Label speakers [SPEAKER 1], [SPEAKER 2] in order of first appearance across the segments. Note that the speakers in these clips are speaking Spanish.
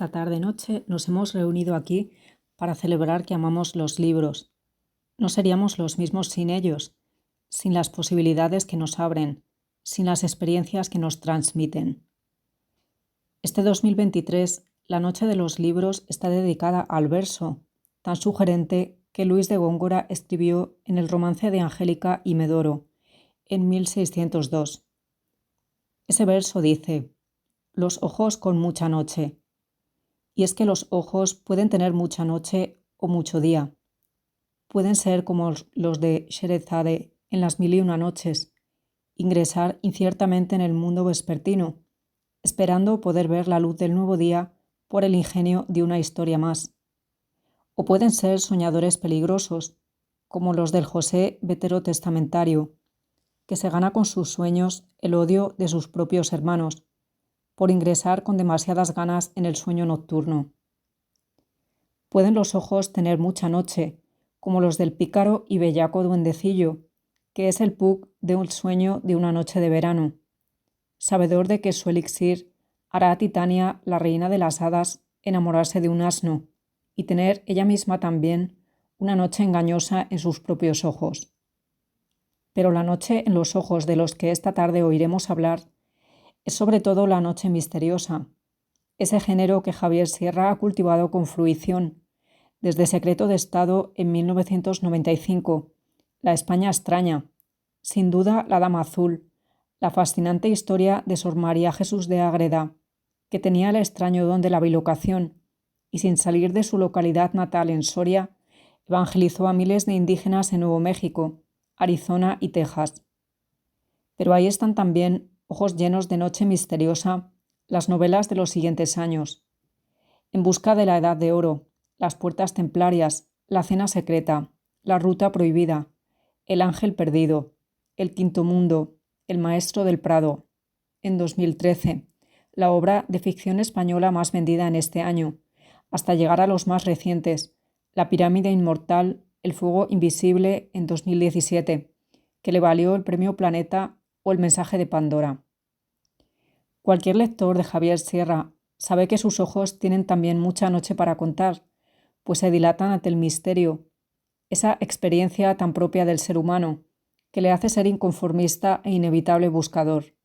[SPEAKER 1] esta tarde-noche nos hemos reunido aquí para celebrar que amamos los libros. No seríamos los mismos sin ellos, sin las posibilidades que nos abren, sin las experiencias que nos transmiten. Este 2023, la Noche de los Libros está dedicada al verso, tan sugerente que Luis de Góngora escribió en el romance de Angélica y Medoro, en 1602. Ese verso dice: los ojos con mucha noche. Y es que los ojos pueden tener mucha noche o mucho día. Pueden ser como los de Sherezade en las 1001 noches, ingresar inciertamente en el mundo vespertino, esperando poder ver la luz del nuevo día por el ingenio de una historia más. O pueden ser soñadores peligrosos, como los del José veterotestamentario, que se gana con sus sueños el odio de sus propios hermanos, por ingresar con demasiadas ganas en el sueño nocturno. Pueden los ojos tener mucha noche, como los del pícaro y bellaco duendecillo, que es el Puck de un sueño de una noche de verano, sabedor de que su elixir hará a Titania, la reina de las hadas, enamorarse de un asno y tener ella misma también una noche engañosa en sus propios ojos. Pero la noche en los ojos de los que esta tarde oiremos hablar es sobre todo la noche misteriosa, ese género que Javier Sierra ha cultivado con fruición, desde Secreto de Estado en 1995, La España extraña, sin duda La Dama Azul, la fascinante historia de Sor María Jesús de Ágreda, que tenía el extraño don de la bilocación y sin salir de su localidad natal en Soria, evangelizó a miles de indígenas en Nuevo México, Arizona y Texas. Pero ahí están también, ojos llenos de noche misteriosa, las novelas de los siguientes años: En busca de la Edad de Oro, Las puertas templarias, La cena secreta, La ruta prohibida, El ángel perdido, El quinto mundo, El maestro del Prado. En 2013, la obra de ficción española más vendida en este año, hasta llegar a los más recientes, La pirámide inmortal, El fuego invisible en 2017, que le valió el premio Planeta, o El mensaje de Pandora. Cualquier lector de Javier Sierra sabe que sus ojos tienen también mucha noche para contar, pues se dilatan ante el misterio, esa experiencia tan propia del ser humano, que le hace ser inconformista e inevitable buscador.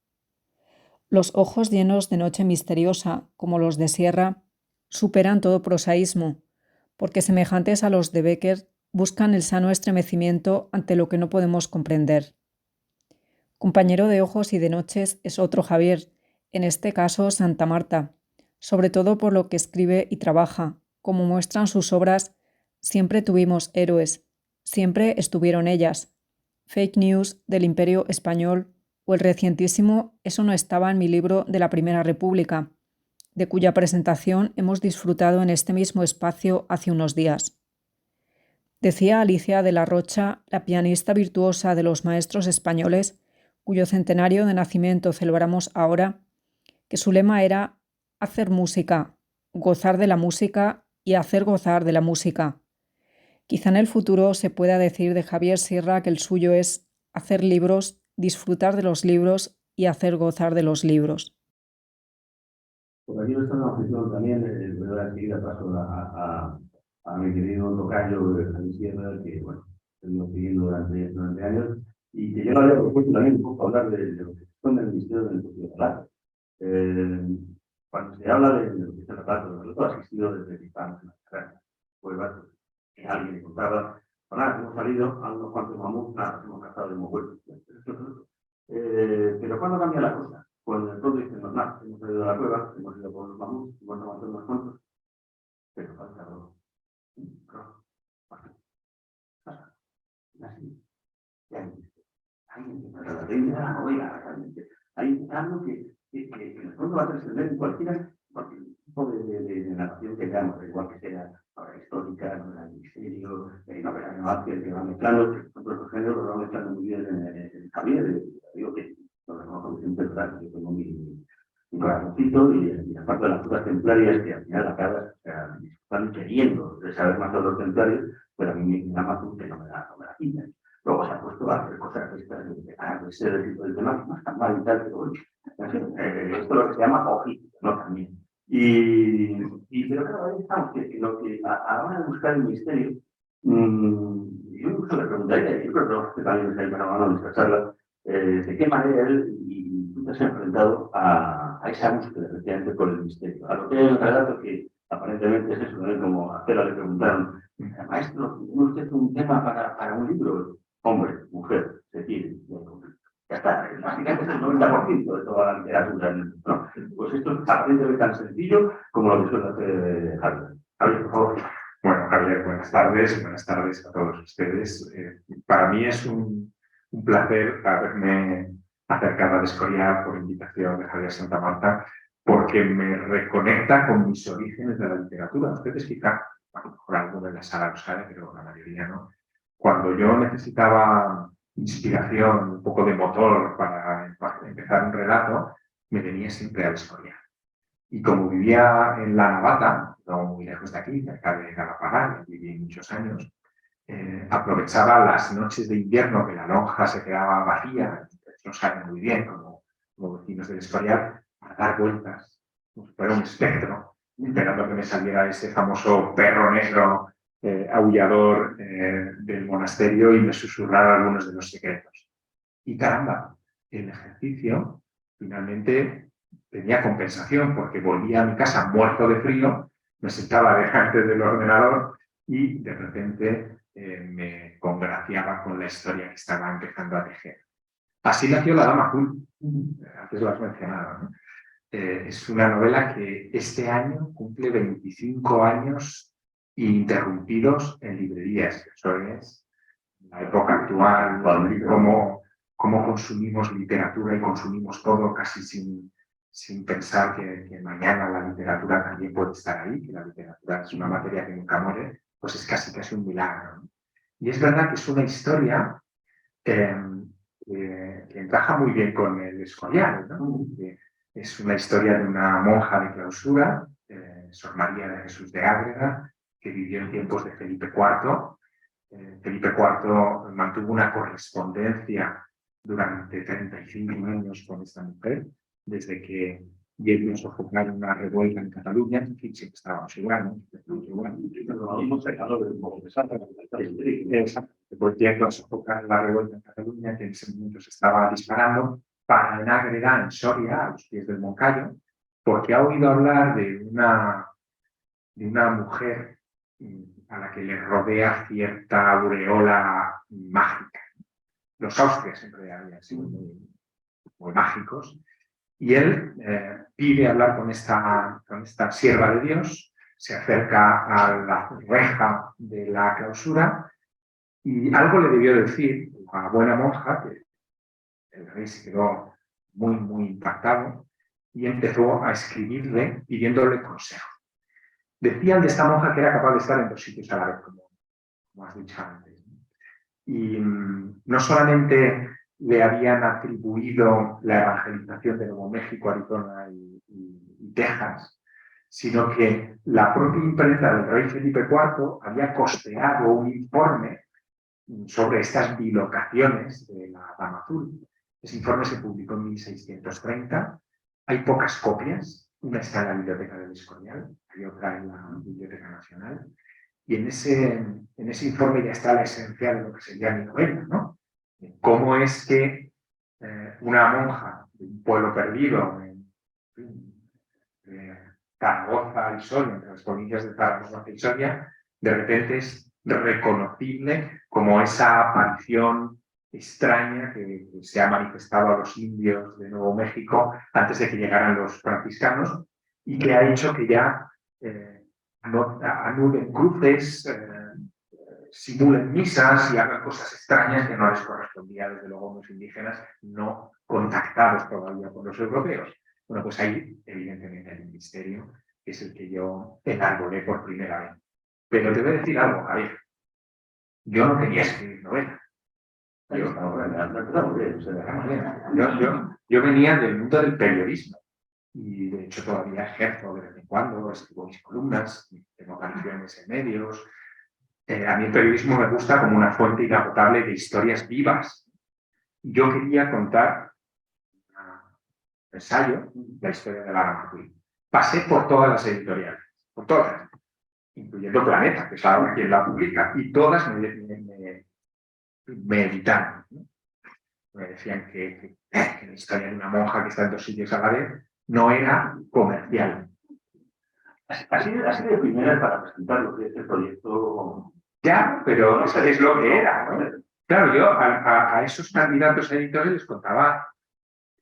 [SPEAKER 1] Los ojos llenos de noche misteriosa, como los de Sierra, superan todo prosaísmo, porque semejantes a los de Becker, buscan el sano estremecimiento ante lo que no podemos comprender. Compañero de ojos y de noches es otro Javier, en este caso Santa Marta, sobre todo por lo que escribe y trabaja. Como muestran sus obras, siempre tuvimos héroes, siempre estuvieron ellas. Fake News del Imperio Español o el recientísimo Eso no estaba en mi libro de la Primera República, de cuya presentación hemos disfrutado en este mismo espacio hace unos días. Decía Alicia de la Rocha, la pianista virtuosa de los maestros españoles, cuyo centenario de nacimiento celebramos ahora, que su lema era hacer música, gozar de la música y hacer gozar de la música. Quizá en el futuro se pueda decir de Javier Sierra que el suyo es hacer libros, disfrutar de los libros y hacer gozar de los libros.
[SPEAKER 2] Pues aquí no está una objeción también, voy a seguir a paso a mi querido tocayo Javier Sierra, que bueno, estoy siguiendo durante años, y que yo no había propuesto también un poco hablar de lo que son el misterio del relato. Cuando se habla de lo que es el relato ha existido desde que estamos en la carrera. Pues bueno, que alguien me contaba, nada, hemos salido a unos cuantos mamuts, nada, hemos gastado de hemos vuelto. Pero ¿cuándo cambia la cosa? Cuando el todos dicen, nada, hemos salido de la cueva, hemos ido por los mamuts, hemos tomado unos cuantos, pero falta rojo. Así, ya hay la ley de la novela, realmente. Hay algo que en el fondo va a trascender en cualquier tipo de narración que veamos, igual que sea novela histórica, novela de misterio, novela de arte, que va mezclando, otros géneros lo van mezclando muy bien en Javier. Digo que no siempre verdad, yo tengo mi corazoncito y aparte de las cosas templarias que al final acabas están queriendo de saber más de los templarios, pero a mí me llama que no me la quitan. Luego se ha puesto a hacer cosas de estas, de ser el tipo de temas no está mal y tal, pero bueno, esto es lo que se llama ojito, ¿no? También. Y claro, ahí estamos, que lo que a la hora de buscar el misterio, yo incluso le preguntaría, yo creo que también está ahí para hablar en esta charla, de qué manera él y tú te has enfrentado a esa búsqueda, efectivamente, por el misterio. A lo que hay un relato que aparentemente es eso, ¿no? Como a Cela le preguntaron, maestro, ¿tiene usted un tema para un libro? Hombre, mujer, se quiere. Ya está, básicamente es el 90% de toda la literatura. ¿No? Pues esto es aparentemente tan sencillo como lo que suele hacer Javier. Javier, por favor.
[SPEAKER 3] Bueno, Javier, buenas tardes a todos ustedes. Para mí es un placer haberme acercado al Escorial por invitación de Javier Santamarta, porque me reconecta con mis orígenes de la literatura. Ustedes quizá, a lo mejor alguno en la sala lo sabe, pero la mayoría no. Cuando yo necesitaba inspiración, un poco de motor para empezar un relato, me venía siempre al Escorial. Y como vivía en La Navata, no muy lejos de aquí, cerca de Galapagar, viví muchos años, aprovechaba las noches de invierno que la lonja se quedaba vacía, no saben muy bien como vecinos del Escorial, a dar vueltas, como si fuera un espectro, esperando que me saliera ese famoso perro negro aullador del monasterio y me susurrara algunos de los secretos. Y caramba, el ejercicio finalmente tenía compensación porque volvía a mi casa muerto de frío, me sentaba delante del ordenador y de repente me congraciaba con la historia que estaba empezando a tejer. Así nació La Dama Azul, antes lo has mencionado, ¿no? Es una novela que este año cumple 25 años ininterrumpidos en librerías. Eso es la época actual, cómo consumimos literatura y consumimos todo casi sin pensar que mañana la literatura también puede estar ahí, que la literatura es una materia que nunca muere, pues es casi un milagro, ¿no? Y es verdad que es una historia que encaja muy bien con el Escorial, ¿no? Es una historia de una monja de clausura, Sor María de Jesús de Ágreda, que vivió en tiempos de Felipe IV. Felipe IV mantuvo una correspondencia durante 35 años con esta mujer, desde que llegó a sofocar una revuelta en Cataluña, en fin, siempre estábamos igual, ¿no? Pues llegó a sofocar la revuelta en Cataluña, que en ese momento se estaba disparando, para en Ágreda, en Soria, a los pies del Moncayo, porque ha oído hablar de una mujer a la que le rodea cierta aureola mágica. Los austrias siempre habían sido muy mágicos, y él pide hablar con esta sierva de Dios, se acerca a la reja de la clausura y algo le debió decir a la buena monja, que el rey se quedó muy impactado y empezó a escribirle pidiéndole consejo. Decían de esta monja que era capaz de estar en 2 sitios a la vez, como has dicho antes. Y no solamente le habían atribuido la evangelización de Nuevo México, Arizona y Texas, sino que la propia imprenta del rey Felipe IV había costeado un informe sobre estas bilocaciones de la Dama Azul. Ese informe se publicó en 1630. Hay pocas copias. Una está en la Biblioteca del Escorial, hay otra en la Biblioteca Nacional. Y en ese informe ya está la esencia de lo que sería mi novela, ¿no? Cómo es que una monja de un pueblo perdido en Zaragoza y Soria, entre las provincias de Zaragoza y Soria, de repente es reconocible como esa aparición extraña que se ha manifestado a los indios de Nuevo México antes de que llegaran los franciscanos y que ha hecho que ya anuden cruces, simulen misas y hagan cosas extrañas que no les correspondía desde luego a los indígenas no contactados todavía con los europeos. Bueno, pues ahí evidentemente hay un misterio que es el que yo enarbolé por primera vez. Pero te voy a decir algo, Javier. Yo no quería escribir novela. Yo venía del mundo del periodismo y de hecho todavía ejerzo de vez en cuando, escribo mis columnas, tengo apariciones en medios. A mí el periodismo me gusta como una fuente inagotable de historias vivas. Yo quería contar un ensayo, la historia de la Dama Azul. Pasé por todas las editoriales, por todas. incluyendo Planeta, que es ahora quien la publica, y todas me editaron, ¿no? Me decían que la historia de una monja que está en 2 sitios a la vez no era comercial.
[SPEAKER 2] Así de primera para presentar lo que es el proyecto.
[SPEAKER 3] Ya, pero eso es lo que era, ¿no? Claro, yo a esos candidatos a editores les contaba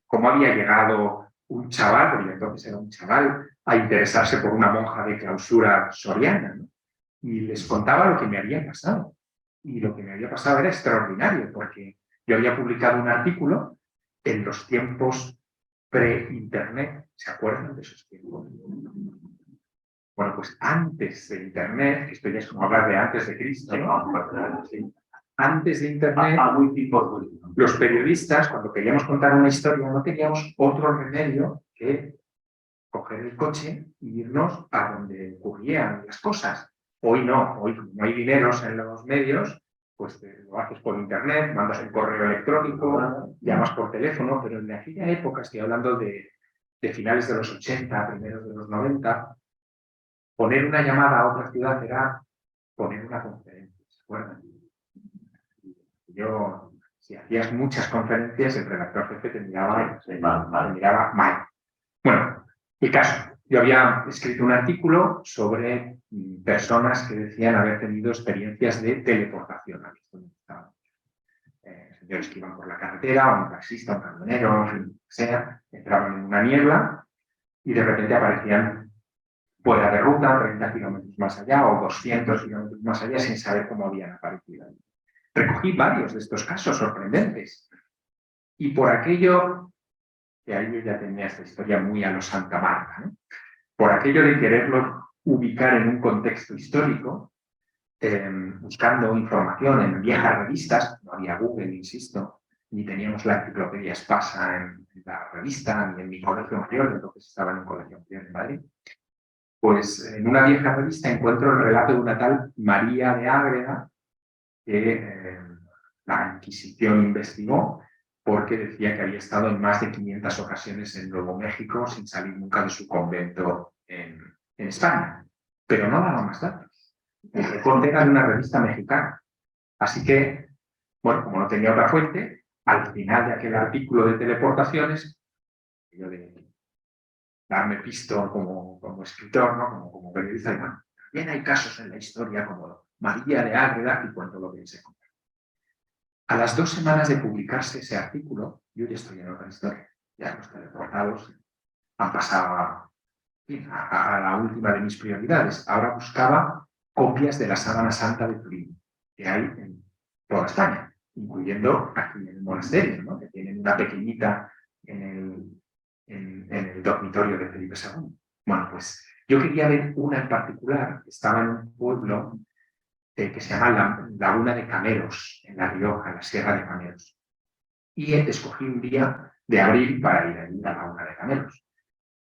[SPEAKER 3] cómo había llegado un chaval, porque entonces era un chaval, a interesarse por una monja de clausura soriana, ¿no? Y les contaba lo que me había pasado. Y lo que me había pasado era extraordinario, porque yo había publicado un artículo en los tiempos pre-internet. ¿Se acuerdan de esos tiempos? Bueno, pues antes de internet, que esto ya es como hablar de antes de Cristo, ¿no? Sí. Antes de internet, los periodistas, cuando queríamos contar una historia, no teníamos otro remedio que coger el coche e irnos a donde ocurrían las cosas. Hoy no, hoy como no hay dineros en los medios, pues lo haces por internet, mandas un correo electrónico, llamas por teléfono, pero en aquella época, estoy hablando de finales de los 80, primeros de los 90, poner una llamada a otra ciudad era poner una conferencia, ¿se acuerdan? Yo, si hacías muchas conferencias, el redactor jefe te miraba mal. Bueno, el caso. Yo había escrito un artículo sobre personas que decían haber tenido experiencias de teleportación. Señores que iban por la carretera, o un taxista, un camionero, lo que sea, entraban en una niebla y de repente aparecían fuera de ruta, 30 kilómetros más allá o 200 kilómetros más allá, sin saber cómo habían aparecido. Recogí varios de estos casos sorprendentes. Y por aquello, que ahí yo ya tenía esta historia muy a lo Santa Marta, ¿no? Por aquello de quererlo ubicar en un contexto histórico, buscando información en viejas revistas, no había Google, insisto, ni teníamos la enciclopedia Espasa en la revista, ni en mi colegio mayor, entonces estaba en un colegio mayor en Madrid. Pues en una vieja revista encuentro el relato de una tal María de Ágreda, que la Inquisición investigó porque decía que había estado en más de 500 ocasiones en Nuevo México sin salir nunca de su convento en España. Pero no daba más datos. El recorte era de una revista mexicana. Así que, bueno, como no tenía otra fuente, al final de aquel artículo de teleportaciones, yo de darme pisto como escritor, ¿no? como periodista, y bueno, también hay casos en la historia como María de Ágreda, y cuento lo que se encontró. A las 2 semanas de publicarse ese artículo, yo ya estoy en otra historia. Ya los teleportados han pasado a la última de mis prioridades. Ahora buscaba copias de la Sábana Santa de Turín, que hay en toda España, incluyendo aquí en el monasterio, ¿no? Que tienen una pequeñita en el dormitorio de Felipe II. Bueno, pues yo quería ver una en particular, que estaba en un pueblo que se llama la Laguna de Cameros, en La Rioja, en la Sierra de Cameros. Y escogí un día de abril para ir a la Laguna de Cameros.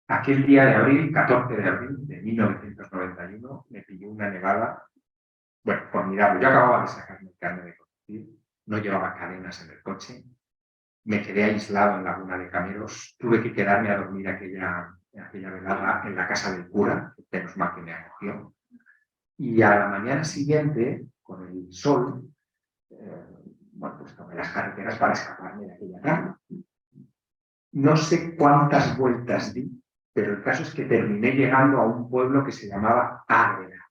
[SPEAKER 3] Aquel día de abril, 14 de abril de 1991, me pilló una nevada, bueno, formidable. Yo acababa de sacarme el carnet de conducir, no llevaba cadenas en el coche, me quedé aislado en la Laguna de Cameros, tuve que quedarme a dormir aquella velada en la casa del cura, que menos mal que me acogió. Y a la mañana siguiente, con el sol, bueno, pues tomé las carreteras para escaparme de aquella cama. No sé cuántas vueltas di, pero el caso es que terminé llegando a un pueblo que se llamaba Ágreda.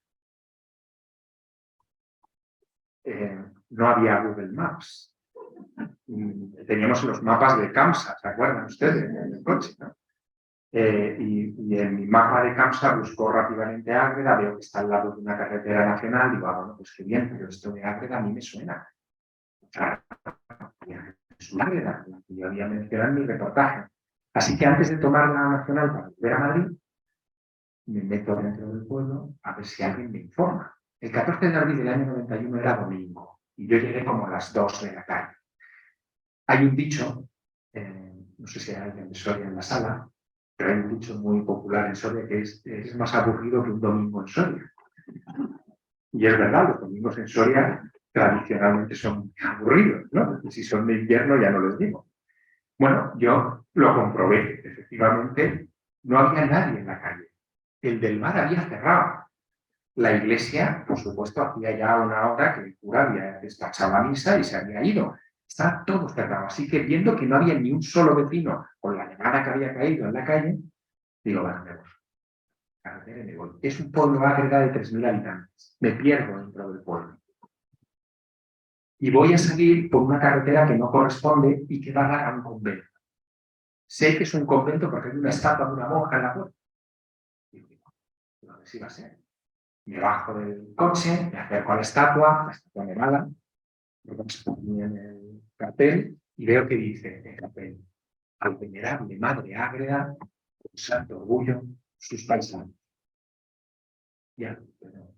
[SPEAKER 3] No había Google Maps. Teníamos los mapas de Kamsa, ¿se acuerdan ustedes? En el coche, ¿no? Y en mi mapa de Kamsa busco rápidamente Ágreda, veo que está al lado de una carretera nacional, digo, bueno, pues qué bien, pero esto de Ágreda a mí me suena. Es una Ágreda, la que yo había mencionado en mi reportaje. Así que antes de tomar la nacional para volver a Madrid, me meto dentro del pueblo a ver si alguien me informa. El 14 de abril del año 91 era domingo y yo llegué como a las 2 de la tarde. Hay un dicho, no sé si hay alguien de Soria en la sala, pero hay un dicho muy popular en Soria que es más aburrido que un domingo en Soria. Y es verdad, los domingos en Soria tradicionalmente son aburridos, ¿no? Y si son de invierno ya no les digo. Bueno, yo lo comprobé, efectivamente, no había nadie en la calle. El del bar había cerrado. la iglesia, por supuesto, hacía ya una hora que el cura había despachado la misa y se había ido. Estaba todo cerrado. Así que viendo que no había ni un solo vecino con la nevada que había caído en la calle, digo, bueno, me voy. Carretera y me voy. Es un pueblo Ágreda de 3.000 habitantes. Me pierdo dentro del pueblo. Y voy a salir por una carretera que no corresponde y que va a dar a un convento. Sé que es un convento porque hay una estatua de una monja en la puerta. Y digo, ¿dónde sí va a ser? Me bajo del coche, me acerco a la estatua nevada, lo ponía en el cartel y veo que dice en el cartel: al venerable Madre Ágreda, con santo orgullo, sus paisanos. Ya, pero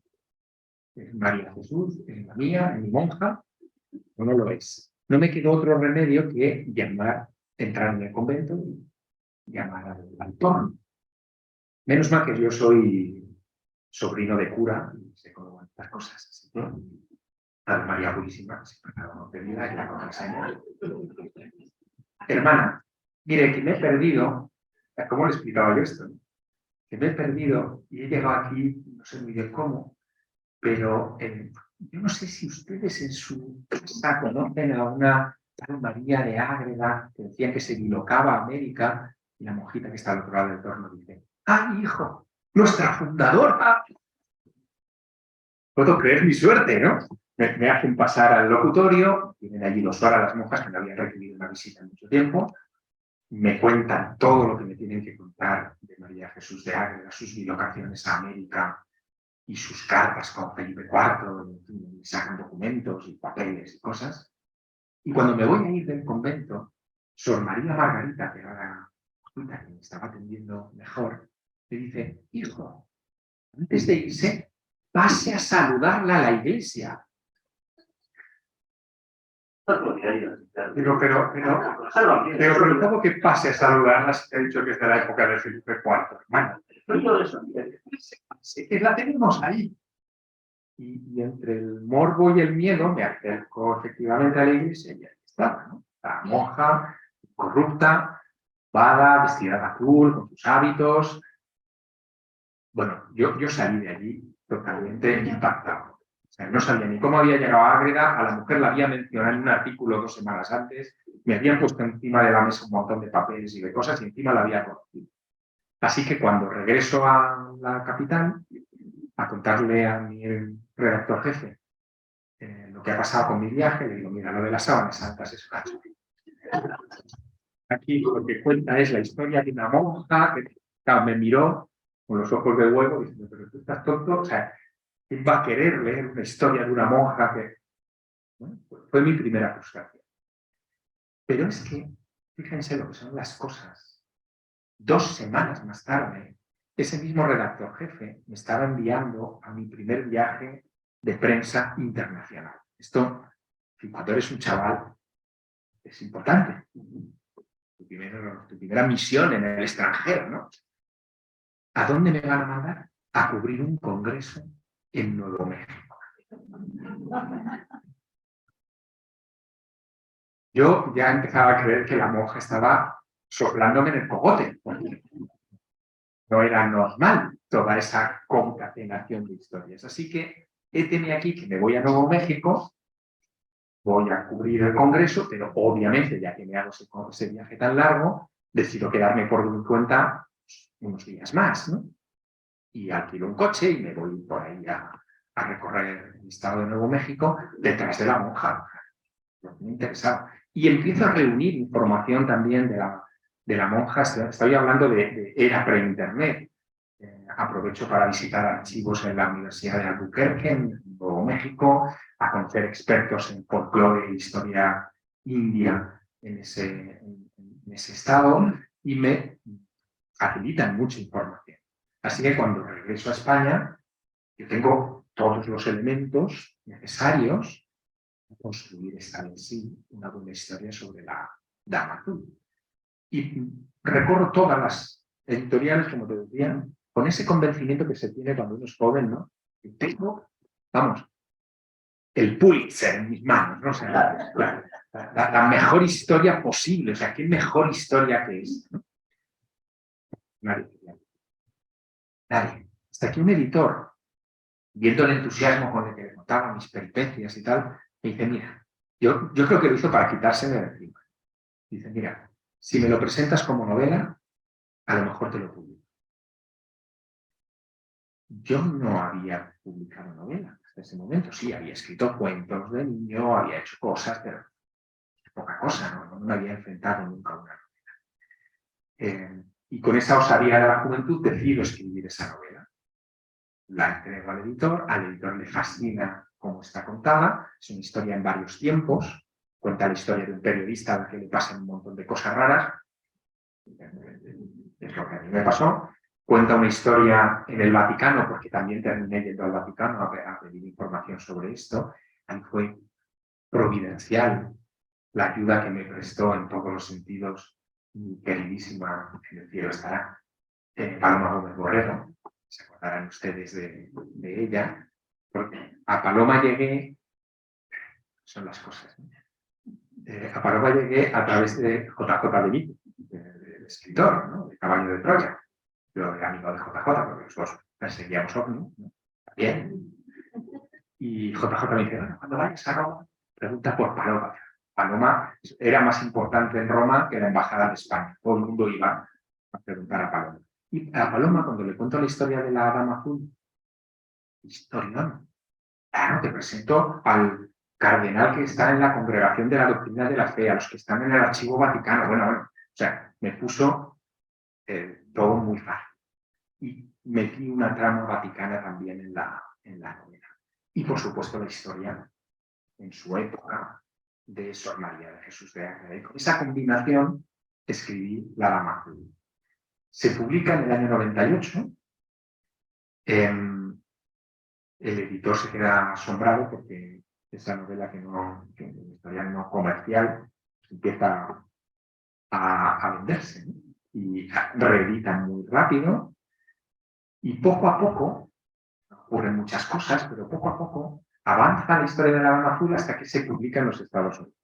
[SPEAKER 3] es María Jesús, es la mía, es mi monja, o no lo es. No me quedó otro remedio que entrar en el convento y llamar al torno. Menos mal que yo soy sobrino de cura y sé cómo van estas cosas. Así que, a María Purísima, siempre cada pedida y la contraseña. Hermana, mire, que me he perdido. ¿Cómo le explicaba yo esto? Que me he perdido y he llegado aquí, no sé muy bien cómo, pero yo no sé si ustedes en su casa conocen a una tal María de Ágreda que decía que se bilocaba a América, y la monjita que está al otro lado del torno dice: ¡ah, hijo! ¡Nuestra fundadora! Puedo creer mi suerte, ¿no? Me hacen pasar al locutorio, vienen allí dos horas las monjas que no habían recibido una visita en mucho tiempo, me cuentan todo lo que me tienen que contar de María Jesús de Ágreda, sus bilocaciones a América y sus cartas con Felipe IV, y sacan documentos y papeles y cosas. Y cuando me voy a ir del convento, Sor María Margarita, que era la que me estaba atendiendo mejor, me dice: hijo, antes de irse, pase a saludarla a la iglesia. Digo, pero ¿cómo que pase a saludarla si te he dicho que es de la época de Felipe IV? Hermano, sí, que la tenemos ahí. Y entre el morbo y el miedo me acerco efectivamente a la iglesia y ahí estaba, ¿no? La monja corrupta, vaga, vestida de azul, con sus hábitos. Bueno, yo salí de allí totalmente impactado. O sea, no sabía ni cómo había llegado a Ágreda, a la mujer la había mencionado en un artículo 2 semanas antes, me habían puesto encima de la mesa un montón de papeles y de cosas y encima la había conocido. Así que cuando regreso a la capital, a contarle a mi redactor jefe lo que ha pasado con mi viaje, le digo: mira, lo de las sábanas santas es cacho. Aquí lo que cuenta es la historia de una monja que, claro, me miró con los ojos de huevo diciendo: pero tú estás tonto, o sea, ¿quién va a querer leer una historia de una monja que...? Bueno, pues fue mi primera frustración. Pero es que, fíjense lo que son las cosas. 2 semanas más tarde, ese mismo redactor jefe me estaba enviando a mi primer viaje de prensa internacional. Esto, cuando eres un chaval, es importante. Tu primera misión en el extranjero, ¿no? ¿A dónde me van a mandar? A cubrir un congreso en Nuevo México. Yo ya empezaba a creer que la monja estaba soplándome en el cogote. No era normal toda esa concatenación de historias. Así que héteme aquí que me voy a Nuevo México, voy a cubrir el congreso, pero obviamente, ya que me hago ese viaje tan largo, decido quedarme por mi cuenta unos días más, ¿no? Y alquilo un coche y me voy por ahí a recorrer el estado de Nuevo México detrás de la monja. Me interesaba. Y empiezo a reunir información también de la monja. Estoy hablando de era pre-internet. Aprovecho para visitar archivos en la Universidad de Albuquerque, en Nuevo México, a conocer expertos en folclore e historia india en ese estado, y me facilitan mucha información. Así que cuando regreso a España, yo tengo todos los elementos necesarios para construir esta en sí una buena historia sobre la Dama Azul. Y recorro todas las editoriales, como te decía, con ese convencimiento que se tiene cuando uno es joven, ¿no? Y tengo, vamos, el Pulitzer en mis manos, ¿no? O sea, la mejor historia posible. O sea, ¿qué mejor historia que es, ¿no? Nadie. Hasta que un editor viendo el entusiasmo con el que le contaba mis peripecias y tal, me dice, mira, yo creo que lo hizo para quitárseme de encima. Dice, mira, si me lo presentas como novela, a lo mejor te lo publico. Yo no había publicado novela hasta ese momento. Sí, había escrito cuentos de niño, había hecho cosas, pero poca cosa, no me había enfrentado nunca a una novela. Y con esa osadía de la juventud decido escribir esa novela. La entrego al editor le fascina cómo está contada, es una historia en varios tiempos, cuenta la historia de un periodista al que le pasan un montón de cosas raras, es lo que a mí me pasó. Cuenta una historia en el Vaticano, porque también terminé yendo al Vaticano a pedir información sobre esto. Ahí fue providencial la ayuda que me prestó en todos los sentidos mi queridísima, en el cielo estará, Paloma Gómez Borrero. Se acordarán ustedes de ella. Porque a Paloma llegué, son las cosas, ¿no? A Paloma llegué a través de JJ Benítez, del escritor, ¿no? De Caballo de Troya. Yo era amigo de JJ, porque los dos perseguíamos ovni, ¿no? También. Y JJ me dice, bueno, cuando vayas a Roma, pregunta por Paloma. Paloma era más importante en Roma que la embajada de España. Todo el mundo iba a preguntar a Paloma. Y a Paloma, cuando le cuento la historia de la Dama Azul, historión. Claro, te presento al cardenal que está en la Congregación de la Doctrina de la Fe, a los que están en el Archivo Vaticano. Bueno, o sea, me puso todo muy fácil. Y metí una trama vaticana también en la novela. Y por supuesto la historia en su época de Sor María de Jesús de Ágreda. Y con esa combinación escribí La Dama Azul. Se publica en el año 98. El editor se queda asombrado porque esa novela que una historia no comercial empieza a venderse, ¿no? Y reeditan muy rápido y poco a poco ocurren muchas cosas, pero poco a poco avanza la historia de la Dama Azul hasta que se publica en los Estados Unidos.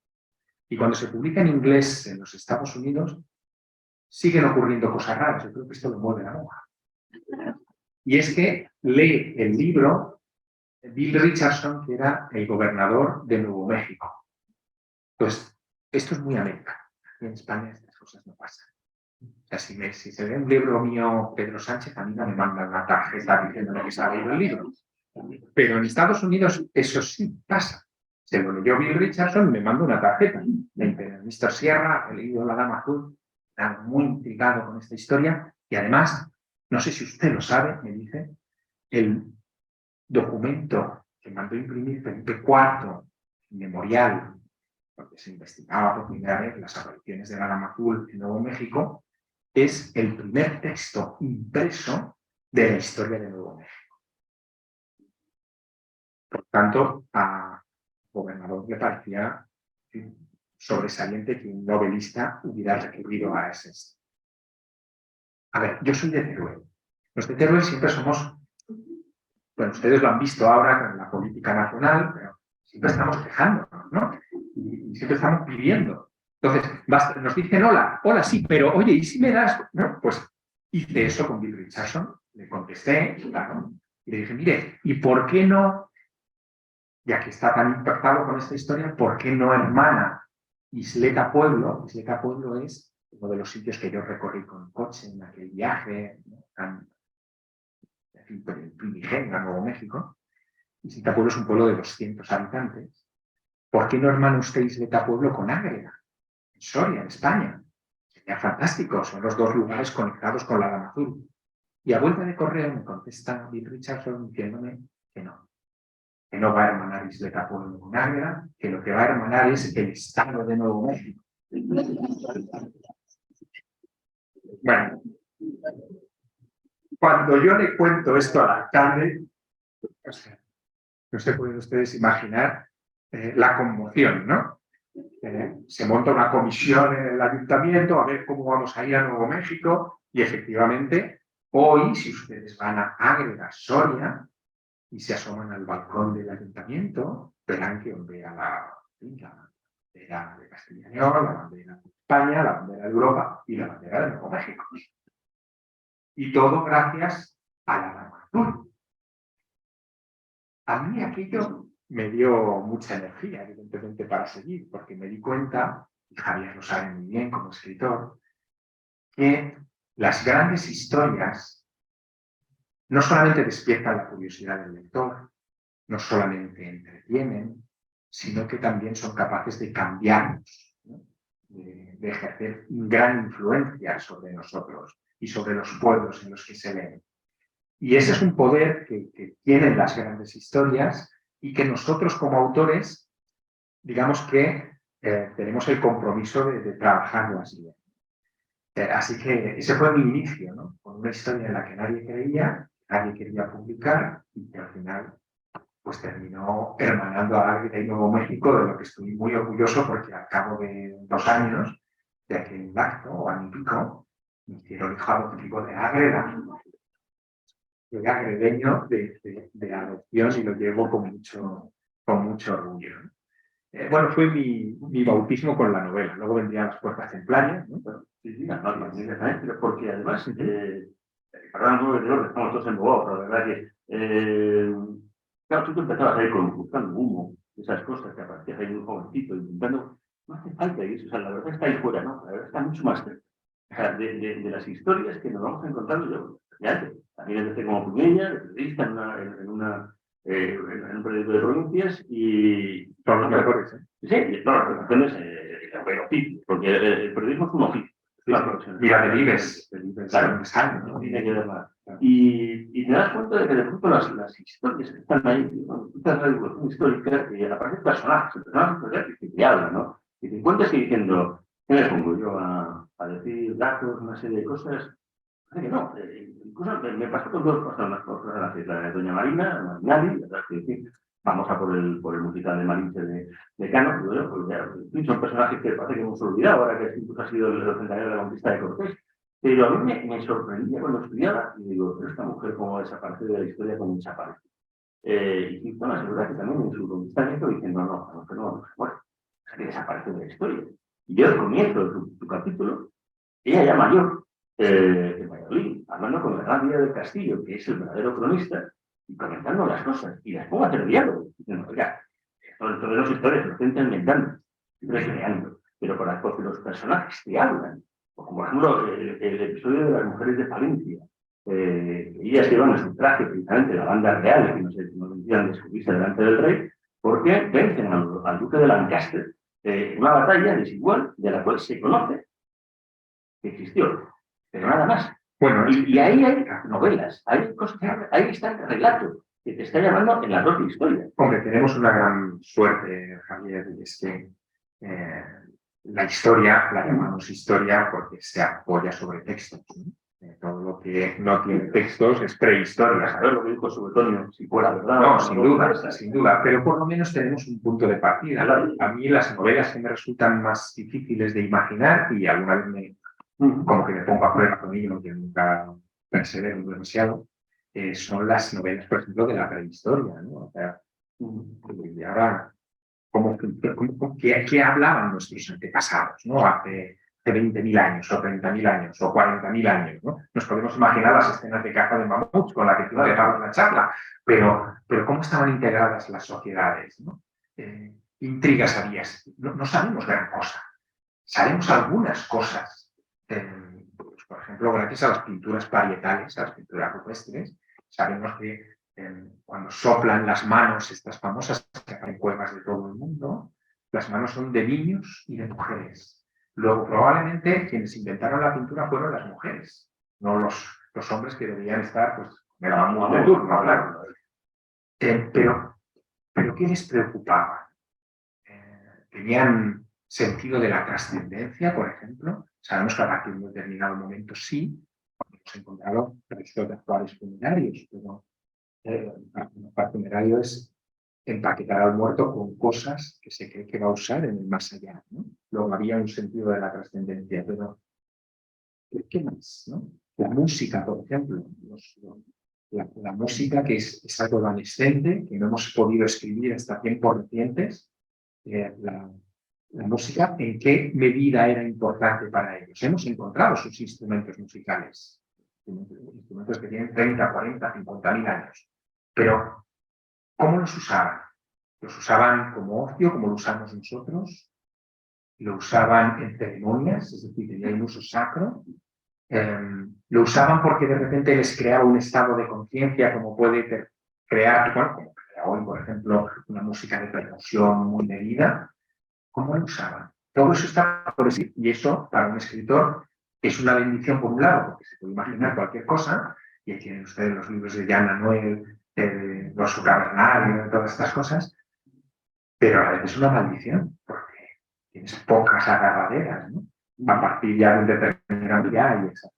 [SPEAKER 3] Y cuando se publica en inglés en los Estados Unidos, siguen ocurriendo cosas raras. Yo creo que esto lo mueve la hoja. Y es que lee el libro Bill Richardson, que era el gobernador de Nuevo México. Pues esto es muy América. Aquí en España estas cosas no pasan. O sea, si se ve un libro mío, Pedro Sánchez, a mí no me mandan una tarjeta diciéndome que se ha leído el libro. Pero en Estados Unidos eso sí pasa. Se lo leyó Bill Richardson y me mandó una tarjeta. Me dice, Mr. Sierra, he leído La Dama Azul, está muy intrigado con esta historia y además, no sé si usted lo sabe, me dice, el documento que mandó imprimir Felipe IV, memorial, porque se investigaba por primera vez las apariciones de la Dama Azul en Nuevo México, es el primer texto impreso de la historia de Nuevo México. Por tanto, al gobernador le parecía sobresaliente que un novelista hubiera recurrido a ese. A ver, yo soy de Teruel. Los de Teruel siempre somos, bueno, ustedes lo han visto ahora con la política nacional, pero siempre estamos quejándonos, ¿no? Y siempre estamos pidiendo. Entonces, nos dicen hola, sí, pero oye, ¿y si me das? No, pues hice eso con Bill Richardson, le contesté, claro, y le dije, mire, ¿y por qué no, ya que está tan impactado con esta historia, por qué no hermana Isleta Pueblo? Isleta Pueblo es uno de los sitios que yo recorrí con coche en aquel viaje, ¿no? Tan primigenio a Nuevo México. Isleta Pueblo es un pueblo de 200 habitantes. ¿Por qué no hermana usted Isleta Pueblo con Ágreda, en Soria, en España? Sería fantástico, son los dos lugares conectados con la Dama Azul. Y a vuelta de correo me contesta Bill Richardson diciéndome que no va a hermanar Isleta Pueblo con Ágreda, que lo que va a hermanar es el estado de Nuevo México. Bueno, cuando yo le cuento esto al alcalde, o sea, no se pueden ustedes imaginar la conmoción, ¿no? Se monta una comisión en el ayuntamiento a ver cómo vamos a ir a Nuevo México y efectivamente hoy, si ustedes van a Ágreda, Soria, y se asoman al balcón del ayuntamiento, verán que ondea la bandera de Castilla y León, la bandera de España, la bandera de Europa y la bandera de Nuevo México. Y todo gracias a la Dama Azul. A mí aquello me dio mucha energía, evidentemente, para seguir, porque me di cuenta, y Javier lo sabe muy bien como escritor, que las grandes historias no solamente despiertan la curiosidad del lector, no solamente entretienen, sino que también son capaces de cambiarnos, ¿no? De ejercer gran influencia sobre nosotros y sobre los pueblos en los que se leen. Y ese es un poder que tienen las grandes historias y que nosotros como autores, digamos que tenemos el compromiso de trabajarlas bien. Así que ese fue mi inicio, ¿no? Con una historia en la que nadie creía, nadie quería publicar y que al final pues terminó hermanando a Águeda y Nuevo México, de lo que estoy muy orgulloso porque al cabo de 2 años de aquel acto, o año y pico, me hicieron hijo adoptivo de Águeda. Soy agredeño de adopción y lo llevo con mucho orgullo, ¿no? Bueno, fue mi bautismo con la novela. Luego vendrían Las puertas en playa, ¿no?
[SPEAKER 2] Sí, sí, no, pero porque además, perdón, estamos todos embobados, pero la verdad que, claro, tú te empezabas a ir buscando humo, esas cosas que aparecías ahí muy jovencito, intentando, no hace falta eso, o sea, la verdad está ahí fuera, ¿no? La verdad está mucho más cerca. O sea, de las historias que nos vamos encontrando yo, ya también empecé como pequeña, de periodista en un periódico de provincias y...
[SPEAKER 3] Son los mejores, ¿eh?
[SPEAKER 2] Sí, no, las relaciones, el oficio, porque el periodismo es un oficio.
[SPEAKER 3] Mira, de Vives,
[SPEAKER 2] claro, no tiene que ver nada. Y te das cuenta de que de pronto las historias que están ahí, ¿no? Esta revolución histórica, aparecen personajes que te hablan, ¿no? Y te encuentras y diciendo, ¿qué me pongo yo a decir datos, una serie de cosas? Que no, incluso me pasó con 2 personas, la de Doña Marina, Marinali, que vamos a por el musical de Malinche de Cano, pero bueno, pues son personajes que parece que hemos olvidado ahora que incluso ha sido el centenario de la conquista de Cortés. Pero a mí me sorprendía cuando estudiaba y digo, pero esta mujer cómo desaparece de la historia como desaparece. Y bueno, es verdad que también en su conquistamiento diciendo, no, bueno, es que desaparece de la historia. Y yo al comienzo de tu capítulo, ella ya mayor, en Valladolid, hablando con el gran Díaz del Castillo, que es el verdadero cronista, y comentando las cosas, y las pongo a hacer diálogo, diciendo, oiga, todas las historias lo estoy inventando, recreando, pero porque los personajes te hablan, o como por ejemplo el episodio de las mujeres de Palencia, ellas llevan en su traje, precisamente la banda real, que no decían descubrirse delante del rey, porque vencen al duque de Lancaster en una batalla desigual de la cual se conoce que existió, pero nada más.
[SPEAKER 3] Bueno,
[SPEAKER 2] y ahí hay novelas, hay cosas, ahí está el relato que te está llamando en la propia historia.
[SPEAKER 3] Hombre, tenemos una gran suerte, Javier, y es que la historia la llamamos historia porque se apoya sobre textos, ¿no? Todo lo que no tiene textos es prehistoria.
[SPEAKER 2] Saber lo que dijo Subetonio, si fuera verdad.
[SPEAKER 3] No, sin duda, pero por lo menos tenemos un punto de partida.
[SPEAKER 2] Claro.
[SPEAKER 3] A mí las novelas que me resultan más difíciles de imaginar, y alguna vez como que me pongo a prueba con ello, que nunca persevero demasiado, son las novelas, por ejemplo, de la prehistoria, ¿no? O sea, y ahora, ¿qué hablaban nuestros antepasados, ¿no? Hace 20.000 años, o 30.000 años, o 40.000 años, ¿no? Nos podemos imaginar las escenas de caza de mamuts con la que tú dejabas la charla, pero ¿cómo estaban integradas las sociedades, ¿no? Intrigas había, no sabemos gran cosa, sabemos algunas cosas, pues, por ejemplo, gracias a las pinturas parietales, a las pinturas rupestres, sabemos que cuando soplan las manos, estas famosas que aparecen en cuevas de todo el mundo, las manos son de niños y de mujeres. Luego, probablemente, quienes inventaron la pintura fueron las mujeres, no los hombres que deberían estar, pues, en el turno, claro. Pero ¿qué les preocupaba? ¿Tenían sentido de la trascendencia, por ejemplo? Sabemos que a partir de un determinado momento sí, porque hemos encontrado registros de actuales funerarios, pero el funerario es empaquetar al muerto con cosas que se cree que va a usar en el más allá, ¿no? Luego había un sentido de la trascendencia, pero ¿qué más, no? La música, por ejemplo, la música que es algo evanescente, que no hemos podido escribir hasta tiempos recientes, la música, ¿en qué medida era importante para ellos? Hemos encontrado sus instrumentos musicales, instrumentos que tienen 30, 40, 50.000 años, pero ¿Cómo los usaban? ¿Los usaban como ocio, como lo usamos nosotros? ¿Lo usaban en ceremonias? Es decir, tenía un uso sacro. Lo usaban porque de repente les creaba un estado de conciencia, como puede crear, bueno, como crea hoy, por ejemplo, una música de percusión muy medida. ¿Cómo lo usaban? Todo eso está por escrito. Y eso, para un escritor, es una bendición por un lado, porque se puede imaginar cualquier cosa, y aquí tienen ustedes los libros de Jan Manuel, los Cavernario, todas estas cosas, pero a la vez es una maldición, porque tienes pocas agarraderas, ¿no? A partir ya de un determinado día y esas.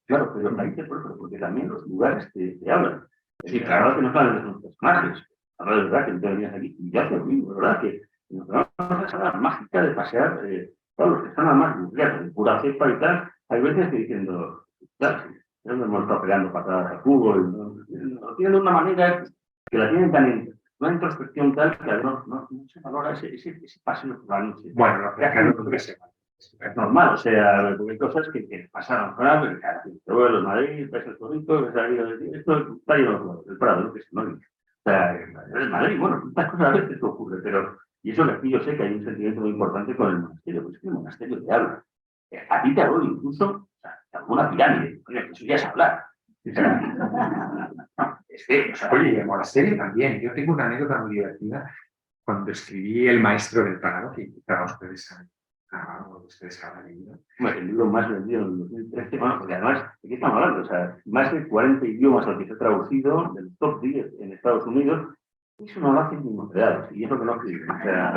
[SPEAKER 2] Claro, pero ahí te acuerdo, porque también los lugares te hablan. Sí, claro que no hablan de los personajes. Ahora de verdad que no te venías aquí, y ya te lo digo, de verdad que nos vamos a esa sala mágica de pasear, todos los que están más nucleares, de pura cepa y tal, hay veces que diciendo, claro, ya nos hemos estado pegando patadas al fútbol, no tienen una manera que la tienen tan una introspección tal que no se valora ese paseo por la noche.
[SPEAKER 3] Bueno, lo que acá no se
[SPEAKER 2] es normal, o sea, porque hay cosas que pasaron fuera, pero el Madrid, ves el Torito, ves esto está lleno el Prado, ¿no? Que es sinónimo. O sea, el Madrid, bueno, estas cosas a veces ocurren, pero, y eso que aquí yo sé que hay un sentimiento muy importante con el monasterio, pues es que el monasterio te habla. A ti te habló incluso, o sea, te habló una pirámide, coño, que eso ya es hablar. O sea,
[SPEAKER 3] oye, y el monasterio también. Yo tengo una anécdota muy divertida. Cuando escribí El Maestro del Prado, que quizá ustedes habrán leído.
[SPEAKER 2] El libro más vendido en 2013, bueno, porque además, ¿de qué estamos hablando? O sea, más de 40 idiomas al que se ha traducido, del top 10 en Estados Unidos, eso no lo hacen ni monteados, y eso que no escriben. O sea,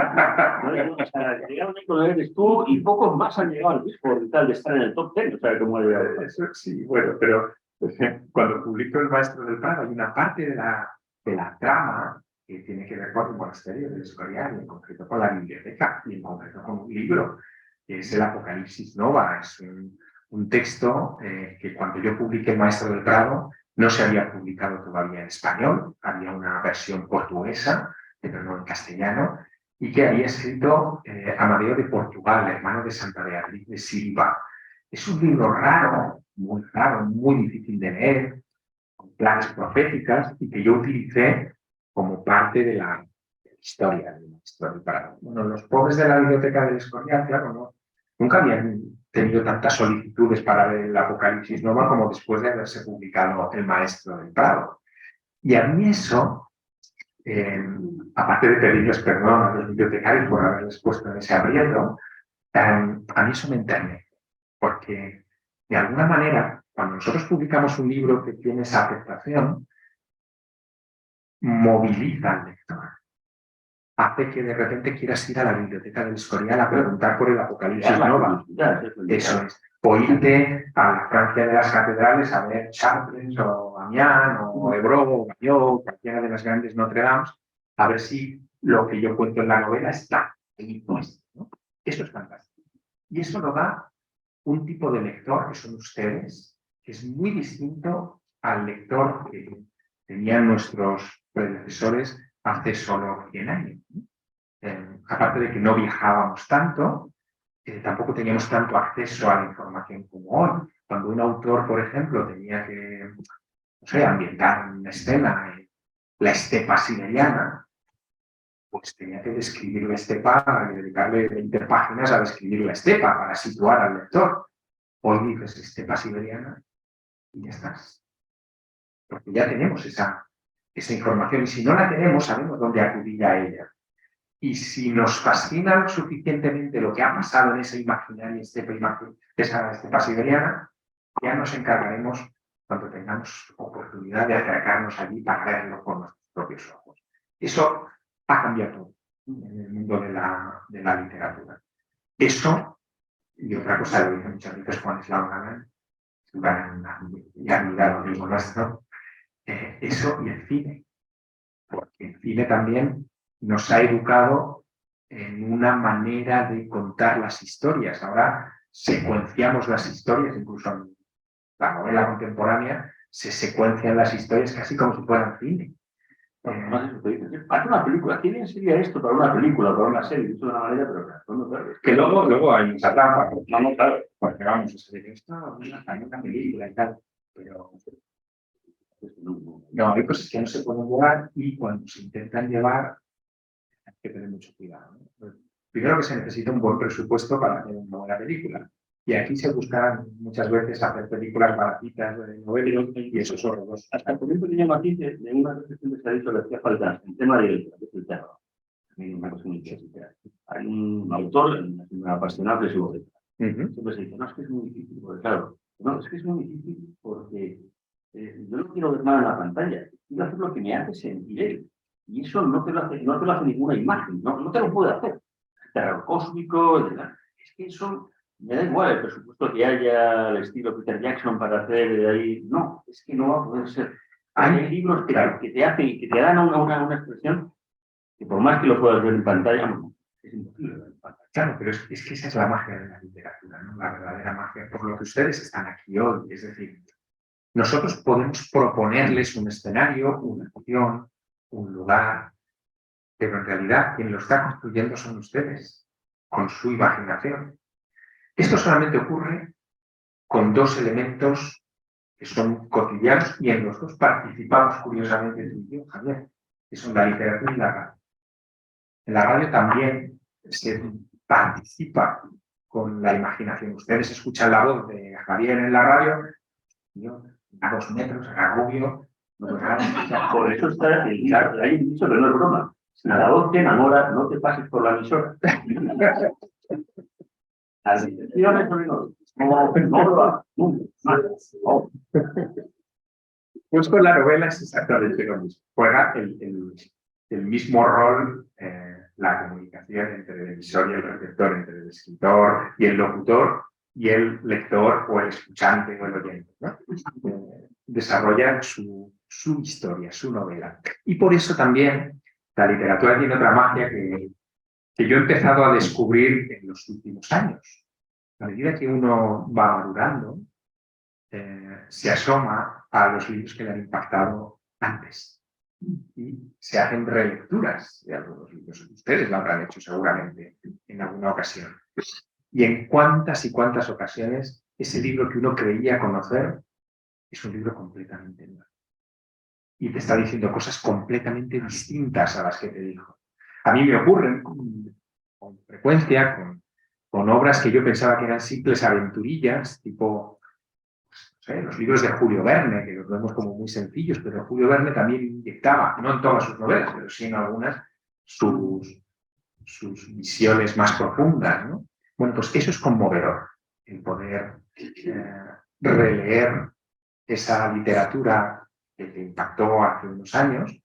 [SPEAKER 2] llegaron ahí con eres tú, y pocos más han llegado al disco y tal de estar en el top 10, o sea, como
[SPEAKER 3] eso sí, bueno, pero cuando publico El Maestro del Prado, hay una parte de la trama que tiene que ver con el monasterio del Escorial, en concreto con la biblioteca, y en concreto con un libro, que es el Apocalipsis Nova. Es un texto que cuando yo publiqué El Maestro del Prado no se había publicado todavía en español, había una versión portuguesa, pero no en castellano, y que había escrito Amadeo de Portugal, hermano de Santa Beatriz de Silva. Es un libro raro, muy difícil de leer, con claves proféticas, y que yo utilicé como parte de la historia del Maestro del Prado. Bueno, los pobres de la biblioteca del Escorial, claro, nunca habían tenido tantas solicitudes para ver el Apocalipsis Nova como después de haberse publicado El Maestro del Prado. Y a mí eso, aparte de pedirles perdón a los bibliotecarios por haberles puesto en ese aprieto, a mí eso me enternece, porque de alguna manera, cuando nosotros publicamos un libro que tiene esa aceptación, moviliza al lector. Hace que de repente quieras ir a la biblioteca del Escorial a preguntar por el Apocalipsis Nova. Eso es. O irte a la Francia de las catedrales a ver Chartres o Amiens o Évreux o Bayeux, cualquiera de las grandes Notre Dame, a ver si lo que yo cuento en la novela está ahí, ¿no? Eso es fantástico. Y eso lo da un tipo de lector, que son ustedes, que es muy distinto al lector que tenían nuestros predecesores hace solo 100 años. Aparte de que no viajábamos tanto, tampoco teníamos tanto acceso a la información como hoy. Cuando un autor, por ejemplo, tenía que, no sé, ambientar una escena en la estepa siberiana, pues tenía que describir la estepa y dedicarle 20 páginas a describir la estepa para situar al lector. Hoy dices estepa siberiana y ya estás. Porque ya tenemos esa información, y si no la tenemos, sabemos dónde acudir a ella. Y si nos fascina suficientemente lo que ha pasado en esa imaginaria estepa siberiana, ya nos encargaremos cuando tengamos oportunidad de acercarnos allí para verlo con nuestros propios ojos. Eso ha cambiado todo en el mundo de la literatura. Eso, y otra cosa, lo dice muchas veces Juan Eslao Galán, y admirado amigo nuestro, eso y el cine, porque el cine también nos ha educado en una manera de contar las historias. Ahora secuenciamos las historias, incluso en la novela contemporánea se secuencian las historias casi como si fueran cine.
[SPEAKER 2] Haz una película, ¿quién enseña esto para una película, para una serie? De una manera, pero
[SPEAKER 3] que luego hay mucha trampa.
[SPEAKER 2] No, claro.
[SPEAKER 3] Porque vamos, esto hay una película y tal, pero No, hay cosas que no se pueden llevar y cuando se intentan llevar hay que tener mucho cuidado, ¿no? Primero que se necesita un buen presupuesto para hacer una buena película. Y aquí se buscan muchas veces hacer películas baratitas de novelas y eso es horroroso.
[SPEAKER 2] Hasta por un pequeño matiz de una reflexión que se ha dicho que hacía falta el tema del terror. Una cosa muy clásica. Hay un autor, un apasionado de su obra. Siempre se dice, no, es que es muy difícil, porque claro, no, es que es muy difícil porque yo no quiero ver nada en la pantalla, quiero hacer lo que me hace sentir él. Y eso no te lo hace ninguna imagen, no te lo puede hacer. Terror cósmico, es que eso me da igual el presupuesto que haya, el estilo Peter Jackson para hacer de ahí. No, es que no va a poder ser. Hay libros que te hacen y que te dan una expresión que por más que lo puedas ver en pantalla, no, es imposible ver en pantalla.
[SPEAKER 3] Claro, pero es que esa es la magia de la literatura, ¿no? La verdadera magia, por lo que ustedes están aquí hoy. Es decir, nosotros podemos proponerles un escenario, una acción, un lugar, pero en realidad quien lo está construyendo son ustedes, con su imaginación. Esto solamente ocurre con dos elementos que son cotidianos y en los dos participamos curiosamente tú y yo, Javier, que son la literatura y la radio. En la radio también se participa con la imaginación. Ustedes escuchan la voz de Javier en la radio, yo a 2 metros, a rubio,
[SPEAKER 2] por eso está hay un dicho que no es broma. La voz te enamora, no te pases por la emisora. Las intenciones no lo hagas.
[SPEAKER 3] Pues con la novela es exactamente lo mismo. Juega el mismo rol la comunicación entre el emisor y el receptor, entre el escritor y el locutor y el lector o el escuchante o el oyente, ¿no? Desarrollan su historia, su novela. Y por eso también la literatura tiene otra magia que yo he empezado a descubrir en los últimos años. A medida que uno va madurando, se asoma a los libros que le han impactado antes y se hacen relecturas de algunos libros. Ustedes lo habrán hecho seguramente en alguna ocasión. Y en cuántas y cuántas ocasiones ese libro que uno creía conocer es un libro completamente nuevo. Y te está diciendo cosas completamente distintas a las que te dijo. A mí me ocurren con frecuencia con obras que yo pensaba que eran simples aventurillas, tipo los libros de Julio Verne, que los vemos como muy sencillos, pero Julio Verne también inyectaba, no en todas sus novelas, pero sí en algunas, sus visiones más profundas, ¿no? Bueno, pues eso es conmovedor, el poder releer esa literatura que te impactó hace unos años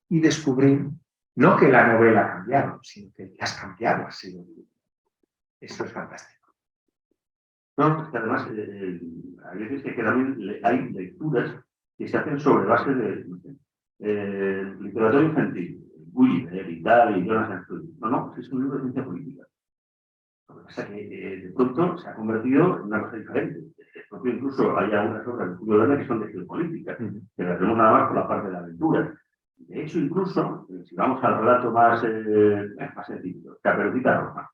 [SPEAKER 3] y descubrir no que la novela ha cambiado, sino que has cambiado, has sido. Esto es fantástico.
[SPEAKER 2] No, es que además hay veces que también hay lecturas que se hacen sobre base de literatura infantil, Gulliver y tal, y Jonathan Swift. No, es un libro de ciencia política. Lo que pasa es que de pronto se ha convertido en una cosa diferente. Porque incluso hay algunas obras de Julio Verne que son de geopolítica, que las vemos nada más por la parte de la aventura. De hecho, incluso, si vamos al relato más sencillo, Caperucita Roja.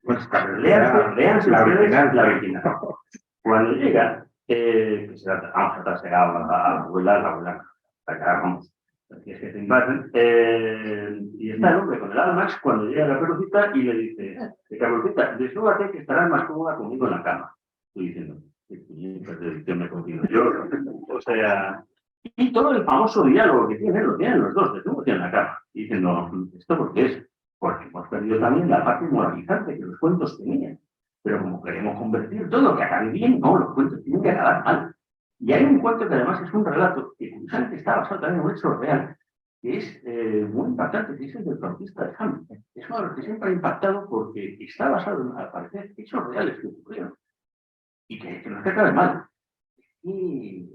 [SPEAKER 2] Pues lean la original. Cuando llega, que se vamos a trasegar a la abuela, vamos, es que te invaden, y está el hombre con el Almax cuando llega la Caperucita y le dice, Caperucita, desnúdate que estarás más cómoda conmigo en la cama. Estoy diciendo, ¿qué me contigo yo? O sea, y todo el famoso diálogo que tienen, lo tienen los dos, desnudos en la cama, y diciendo, ¿esto por qué es? Porque hemos perdido también la parte moralizante que los cuentos tenían. Pero como queremos convertir todo que acabe bien, no, los cuentos tienen que acabar mal. Y hay un cuento que además es un relato que curiosamente está basado también en un hecho real, que es muy impactante, que es el del flautista de Hamlet. Es uno de los que siempre ha impactado porque está basado en, al parecer, hechos reales que ocurrieron y que no es que acabe mal. Y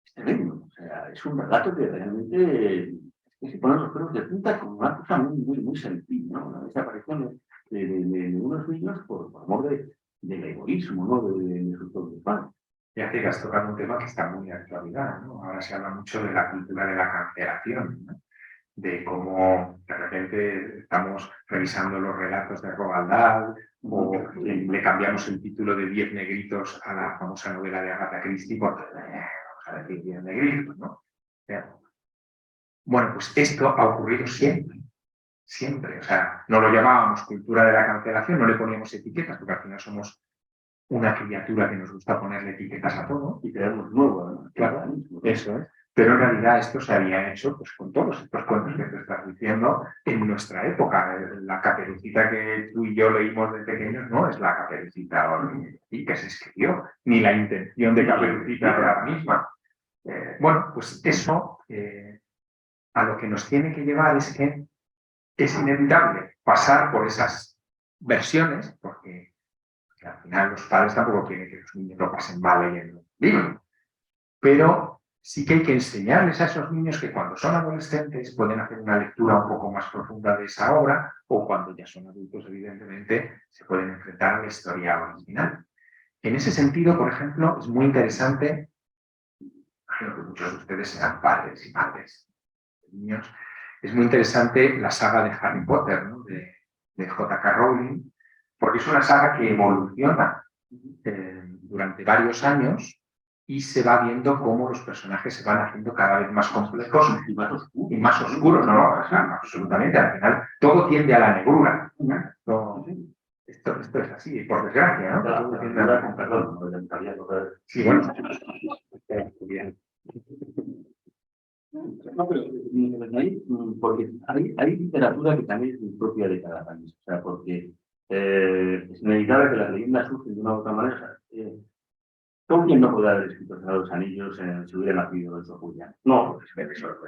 [SPEAKER 2] es tremendo. O sea, es un relato que realmente se ponen los pelos de punta como una cosa muy sencilla, ¿no? Una desaparición de unos niños por amor del egoísmo, ¿no? De sus propios padres.
[SPEAKER 3] Ya que has tocado un tema que está muy de actualidad, ¿no? Ahora se habla mucho de la cultura de la cancelación, ¿no? De cómo de repente estamos revisando los relatos de Roald Dahl o le cambiamos el título de 10 negritos a la famosa novela de Agatha Christie porque vamos a decir bien negrito, ¿no? Bueno, pues esto ha ocurrido siempre, siempre. O sea, no lo llamábamos cultura de la cancelación, no le poníamos etiquetas, porque al final somos una criatura que nos gusta ponerle etiquetas a todo.
[SPEAKER 2] Y creamos nuevo, ¿no?
[SPEAKER 3] Claro, eso es. Pero en realidad esto se había hecho pues, con todos estos cuentos que te estás diciendo en nuestra época. La Caperucita que tú y yo leímos de pequeños no es la Caperucita y que se escribió, ni la intención de Caperucita era la misma. Bueno, pues eso a lo que nos tiene que llevar es que es inevitable pasar por esas versiones, porque al final los padres tampoco quieren que los niños lo pasen mal leyendo libros. Pero sí que hay que enseñarles a esos niños que cuando son adolescentes pueden hacer una lectura un poco más profunda de esa obra, o cuando ya son adultos, evidentemente, se pueden enfrentar a la historia original. En ese sentido, por ejemplo, es muy interesante, imagino que muchos de ustedes sean padres y madres de niños, es muy interesante la saga de Harry Potter, ¿no? de J.K. Rowling, porque es una saga que evoluciona durante varios años y se va viendo cómo los personajes se van haciendo cada vez más complejos y más oscuros. No, o sea, absolutamente. Al final, todo tiende a la negrura. Todo, esto es así, por desgracia, ¿no? Todo tiende a la...
[SPEAKER 2] Perdón, no me sabía.
[SPEAKER 3] Sí, bueno. Bien.
[SPEAKER 2] No, pero porque hay literatura que también es propia de cada país. O sea, porque es inevitable que las leyendas surgen de una u otra manera. Tolkien no puede haber escrito Señor de los Anillos si hubiera nacido en Sojuyan. No, pues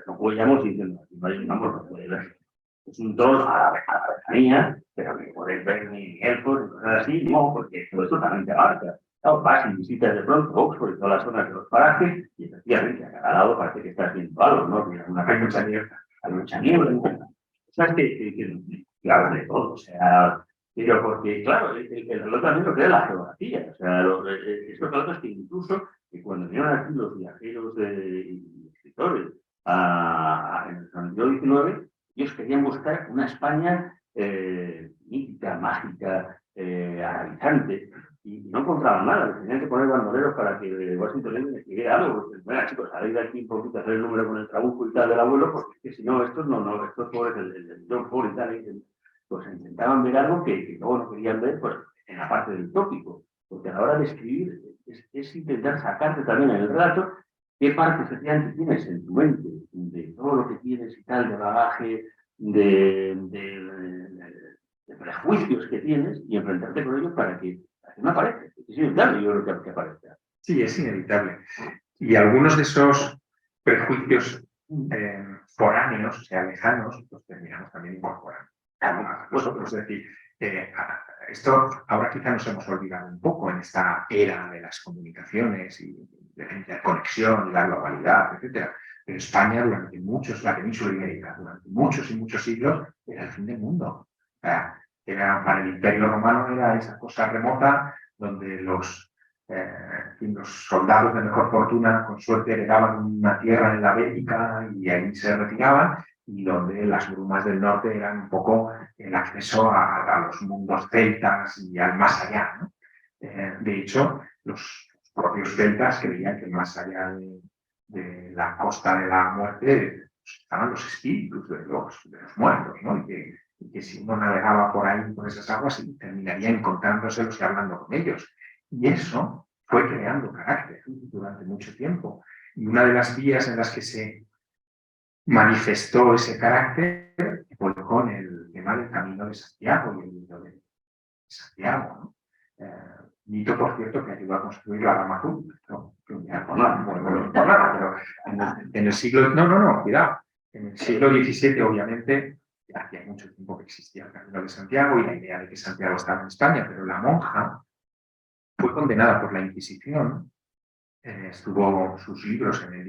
[SPEAKER 2] no podíamos diciendo, no hay un amor, no puede ver. Es un troll a la lejanía, pero que podéis ver ni elfos ni cosas así, no, porque todo esto también te abarca. Claro, vas y visitas de pronto Oxford y todas las zonas de los parajes, y efectivamente a cada lado parece que estás viendo algo, ¿no?
[SPEAKER 3] Hay mucha niebla.
[SPEAKER 2] Hay mucha niebla. ¿Sabes claro, de todo, o sea. Pero porque, claro, el reloj también lo crea la geografía. O sea, estos relatos que incluso que cuando vinieron aquí los viajeros y escritores en el siglo XIX, ellos querían buscar una España mítica, mágica, analizante, y no encontraban nada. Les tenían que poner bandoleros para que Washington les escribiera algo. Porque, bueno, chicos, salid de aquí un poquito a hacer el número con el trabuco y tal del abuelo, porque es que si no, estos pobres, el John Ford y tal, pues intentaban ver algo que luego no querían ver pues, en la parte del tópico, porque a la hora de escribir es intentar sacarte también en el relato qué parte efectivamente tienes en tu mente, de todo lo que tienes y tal, de bagaje, de prejuicios que tienes y enfrentarte con ellos para que no aparezca. Es inevitable, yo creo que aparezca.
[SPEAKER 3] Sí, es inevitable. Y algunos de esos prejuicios foráneos, o sea, lejanos, los terminamos también incorporando. Nosotros, es decir, esto ahora quizá nos hemos olvidado un poco en esta era de las comunicaciones y de la interconexión, la globalidad, etc. Pero España durante la península ibérica, durante muchos y muchos siglos, era el fin del mundo. O sea, para el Imperio Romano era esa cosa remota donde los soldados de mejor fortuna, con suerte, heredaban una tierra en la Bética y ahí se retiraban, y donde las brumas del norte eran un poco el acceso a los mundos celtas y al más allá, ¿no? De hecho, los propios celtas creían que más allá de la costa de la muerte estaban los espíritus de los muertos, ¿no? Y que si uno navegaba por ahí, por esas aguas, terminaría encontrándoselos y hablando con ellos. Y eso fue creando carácter durante mucho tiempo. Y una de las vías en las que se manifestó ese carácter fue con el tema del Camino de Santiago y el mito de Santiago, ¿no? Mito, por cierto, que ayudó a construir la Rama Azul. Pero en el siglo... No, cuidado. En el siglo XVII, obviamente, hacía mucho tiempo que existía el Camino de Santiago y la idea de que Santiago estaba en España, pero la monja fue condenada por la Inquisición, estuvo sus libros en el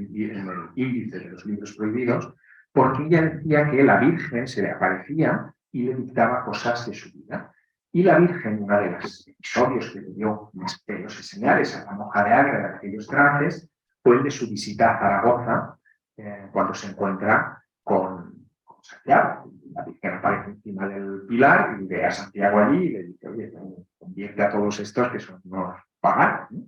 [SPEAKER 3] índice de los libros prohibidos, porque ella decía que la Virgen se le aparecía y le dictaba cosas de su vida. Y la Virgen, uno de los episodios que le dio misterios y señales a la monja de Ágreda de aquellos trances, fue el de su visita a Zaragoza, cuando se encuentra con Santiago. La Virgen aparece encima del pilar y ve a Santiago allí y le dice, oye, convierte a todos estos que son unos paganos, ¿no?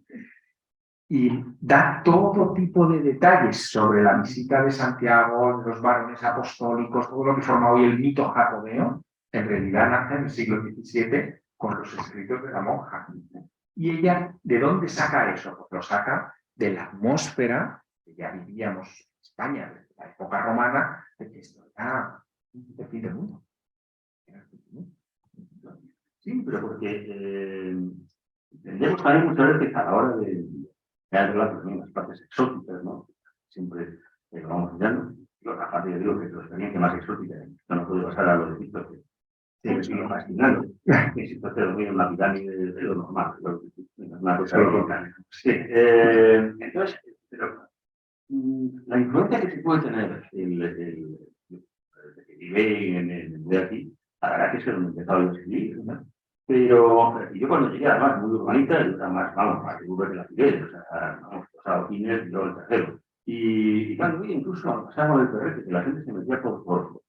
[SPEAKER 3] y da todo tipo de detalles sobre la visita de Santiago, de los varones apostólicos, todo lo que forma hoy el mito jacobeo, en realidad nace en el siglo XVII con los escritos de la monja. Y ella, ¿de dónde saca eso? Pues lo saca de la atmósfera que ya vivíamos en España desde la época romana, de que esto era un fin del mundo.
[SPEAKER 2] Sí, pero porque entendemos también muchas veces a la hora de hablar también las partes exóticas, ¿no? Siempre lo vamos mirando. Yo, aparte, yo digo que la experiencia más exótica, esto no puede pasar a lo de Egipto, que siempre sigue fascinando. Que si usted dormir en una pirámide de lo normal, una cosa local. Sí, entonces, pero la influencia que se puede tener el que vive en el de aquí, la verdad que es donde empezaba a escribir, ¿no? Pero yo cuando llegué, además, muy urbanita, yo era más, vamos, más de Uber de la Figueres, o sea, vamos, los adoquines y luego el tercero. Y cuando vi incluso pasamos el Ferrete, que la gente se metía por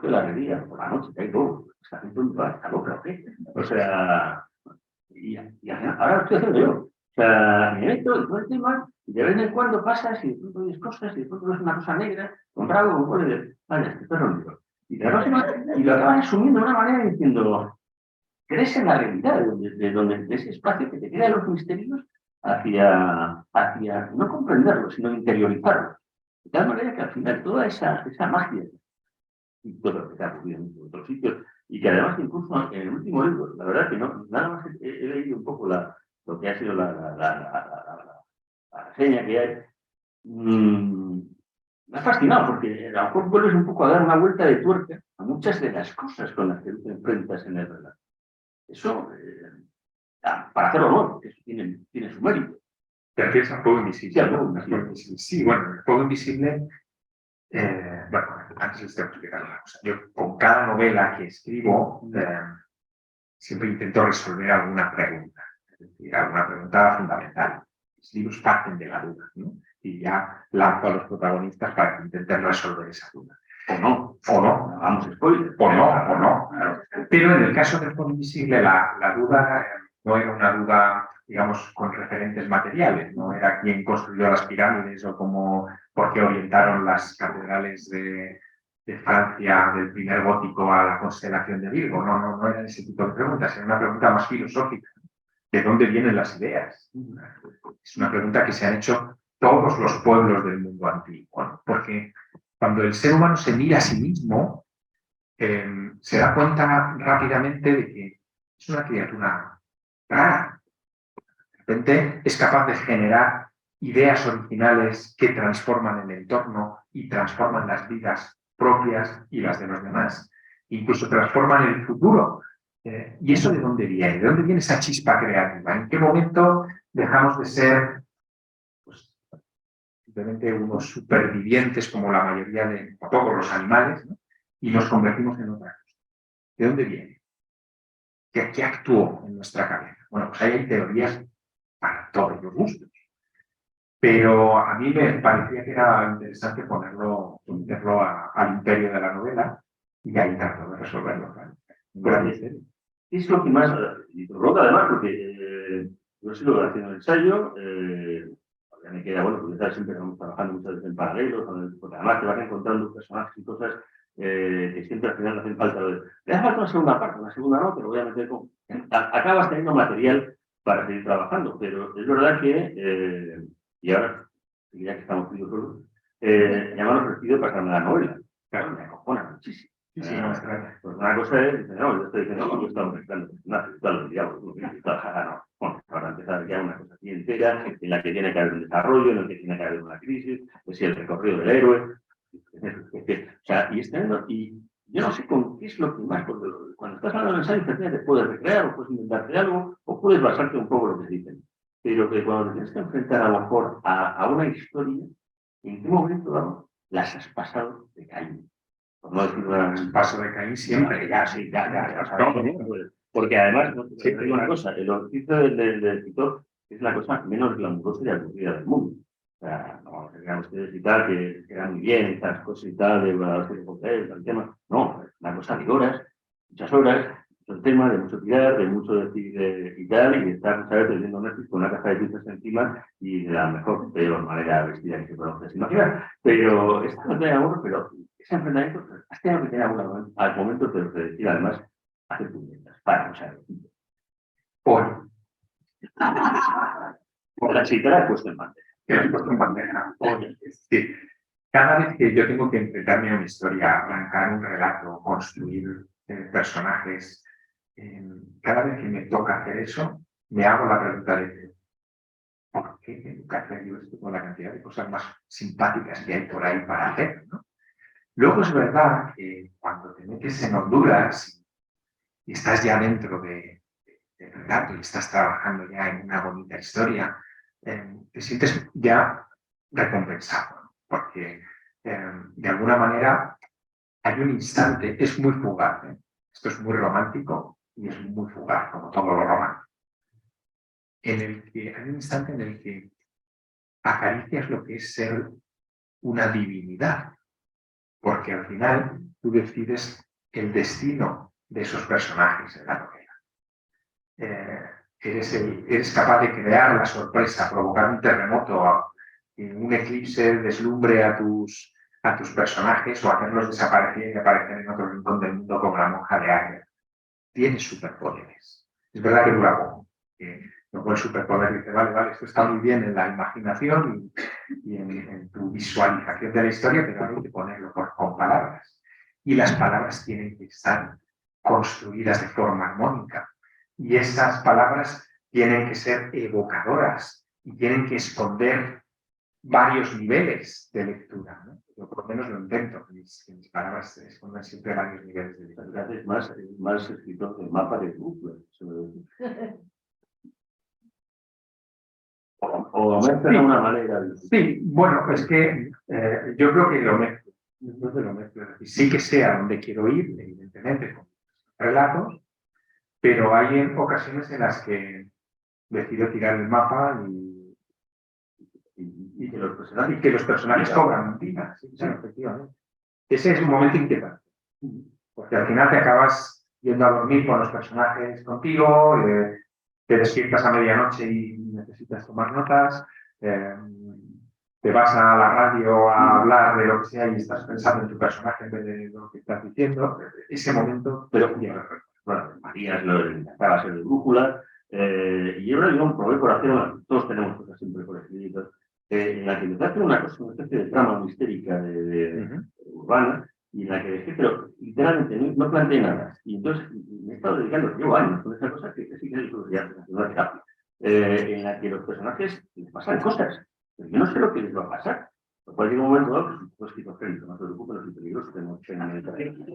[SPEAKER 2] la herrería, por la noche, que hay todo, esta gente está loca, ¿o qué? O sea, y ahora lo estoy haciendo yo. O sea, me meto en todo el tema, y de vez en cuando pasas y de pronto ves cosas, y de pronto ves una cosa negra, comprado, como puede, vaya, este perro negro. Y lo acabas asumiendo de una manera diciendo, crees en la realidad, de ese espacio que te queda de los misterios hacia no comprenderlo, sino interiorizarlo. De tal manera que al final toda esa magia y todo lo que está ocurriendo en otros sitios, y que además incluso en el último libro, la verdad que no, nada más he leído un poco lo que ha sido la reseña que hay, me ha fascinado porque a lo mejor vuelves un poco a dar una vuelta de tuerca a muchas de las cosas con las que te enfrentas en el relato. Eso, para hacer honor, porque eso tiene su mérito.
[SPEAKER 3] Te refieres al fuego invisible.
[SPEAKER 2] Sí, al fuego invisible.
[SPEAKER 3] Sí, bueno, el fuego invisible, bueno, antes les tengo que explicar una cosa. Yo con cada novela que escribo siempre intento resolver alguna pregunta, es decir, alguna pregunta fundamental. Los libros parten de la duda, ¿no? Y ya lanzo a los protagonistas para que intenten resolver esa duda. O no, vamos, spoiler. O no, claro. Pero en el caso del fuego invisible, la duda no era una duda, digamos, con referentes materiales, no era quién construyó las pirámides o por qué orientaron las catedrales de Francia del primer gótico a la constelación de Virgo. No era ese tipo de preguntas, era una pregunta más filosófica. ¿De dónde vienen las ideas? Es una pregunta que se han hecho todos los pueblos del mundo antiguo, porque cuando el ser humano se mira a sí mismo, se da cuenta rápidamente de que es una criatura rara. De repente es capaz de generar ideas originales que transforman el entorno y transforman las vidas propias y las de los demás. Incluso transforman el futuro. ¿Y eso de dónde viene? ¿De dónde viene esa chispa creativa? ¿En qué momento dejamos de ser simplemente unos supervivientes como la mayoría de todos los animales, ¿no? Y nos convertimos en otra cosa? ¿De dónde viene? ¿Qué actuó en nuestra cabeza? Bueno, pues ahí hay teorías para todos los gustos. Pero a mí me parecía que era interesante someterlo al imperio de la novela y ahí trato de resolverlo. ¿Vale?
[SPEAKER 2] Es lo que más, y provoca además, porque yo sigo haciendo el ensayo, ya me queda bueno, porque siempre estamos trabajando muchas veces en paralelo, porque además te vas encontrando personajes y cosas que siempre al final hacen falta. Le hace falta una segunda parte, una segunda no, pero voy a meter con. Acabas teniendo material para seguir trabajando, pero es verdad que, y ahora, ya que estamos pidiendo solo, ya me han ofrecido pasarme la novela. Claro, me acojona muchísimo.
[SPEAKER 3] Sí, no, es claro.
[SPEAKER 2] Pues una cosa es, no, yo estoy diciendo, no, yo estaba mezclando personajes, claro, digamos, no. Bueno, para empezar ya una cosa así entera, en la que tiene que haber un desarrollo, en la que tiene que haber una crisis, pues el recorrido del héroe. O sea, y yo no sé con qué es lo que más, porque cuando estás hablando de ensayo, te puedes recrear, o puedes inventarte algo, o puedes basarte un poco en lo que dicen. Pero que cuando te tienes que enfrentar a lo mejor a una historia, ¿en qué momento, vamos, las has pasado de caña? Por no decir un
[SPEAKER 3] paso de Caín siempre.
[SPEAKER 2] Ya, porque además, te digo una cosa, el oficio del escritor es la cosa menos glamurosa y aburrida del mundo. O sea, no vamos a crear ustedes y tal, que quedan muy bien estas cosas y tal, de el tema. No, es una cosa de horas, muchas horas, el tema, de mucho tirar, de mucho decir y tal, y de estar, ¿sabes?, leyendo Netflix con una caja de pizzas encima y de la mejor, peor manera vestida que se conoce, se imagina. Pero está no te aburro, pero ese enfrentamiento has tenido que tener al momento de decir, además, hacer puñetas, para, o sea,
[SPEAKER 3] Por
[SPEAKER 2] la chica la he puesto en bandeja.
[SPEAKER 3] que lo he puesto en bandeja. Es decir, cada vez que yo tengo que enfrentarme a una historia, arrancar un relato, construir personajes, cada vez que me toca hacer eso, me hago la pregunta de ¿por qué tengo que hacer yo esto con la cantidad de cosas más simpáticas que hay por ahí para hacer, ¿no? Luego es verdad que cuando te metes en Honduras y estás ya dentro del relato y estás trabajando ya en una bonita historia, te sientes ya recompensado, ¿no? Porque de alguna manera hay un instante, es muy fugaz, ¿eh? Esto es muy romántico y es muy fugaz, como todo lo romántico, en el que hay un instante en el que acaricias lo que es ser una divinidad, porque al final tú decides el destino de esos personajes en la novela. Eres capaz de crear la sorpresa, provocar un terremoto, un eclipse, deslumbre a tus personajes o hacerlos desaparecer y aparecer en otro rincón del mundo como la monja de Águeda. Tienes superpoderes. Es verdad que dura poco. Luego el superpoder dice, vale, esto está muy bien en la imaginación y en tu visualización de la historia, pero hay que ponerlo con palabras. Y las palabras tienen que estar construidas de forma armónica. Y esas palabras tienen que ser evocadoras y tienen que esconder varios niveles de lectura, ¿no? Yo por lo menos lo intento, que mis palabras escondan siempre varios niveles de lectura.
[SPEAKER 2] Es más escritor que el mapa de Google. O mezcla de una manera.
[SPEAKER 3] Sí, bueno, es que yo creo que lo mezclo. Sí que sé a dónde quiero ir, evidentemente, con relatos, pero hay ocasiones en las que decido tirar el mapa y que los personajes cobran vida. Sí, efectivamente. Ese es un momento inquietante, porque al final te acabas yendo a dormir con los personajes contigo, te despiertas a medianoche y necesitas tomar notas, te vas a la radio a hablar de lo que sea y estás pensando en tu personaje en vez de lo que estás diciendo. Ese momento,
[SPEAKER 2] pero bueno, Matías lo intentaba ser de brújula, y yo probé por hacer todos tenemos cosas siempre por escrito, en la que me hace una especie de trama mistérica urbana, y en la que dejé, pero literalmente no planteé nada. Y entonces me he estado dedicando, llevo años con esa cosa que sí que es una terapia, en la que los personajes les pasan cosas, pero yo no sé lo que les va a pasar. Por cualquier momento dado, pues un poco esquizofrénico, no te preocupes, no soy peligroso, tengo en la meditación.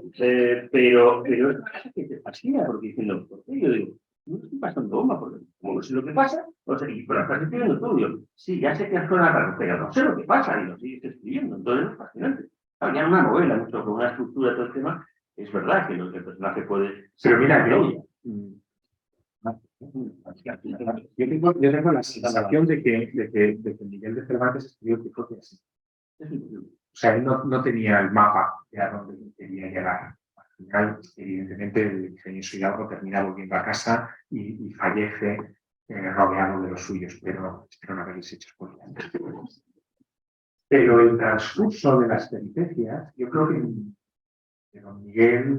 [SPEAKER 2] Pero es una cosa que te fascina, porque diciendo, ¿por qué? Yo digo, no estoy pasando bomba, porque como no sé lo que pasa, o sea, y pero estás escribiendo todo, yo, sí, ya sé que es una raro, pero no sé lo que pasa, y lo sigues escribiendo, entonces es fascinante. Claro, ya una novela, mucho con una estructura de todo el tema, es verdad que el personaje puede...
[SPEAKER 3] Pero mira, yo tengo la sensación de que Miguel de Cervantes escribió Quijote así. O sea, él no tenía el mapa de a dónde quería llegar. Al final, evidentemente, el ingenioso Hidalgo termina volviendo a casa y fallece rodeado de los suyos, pero espero no haberles hecho spoiler. Pero el transcurso de las peripecias, yo creo que don Miguel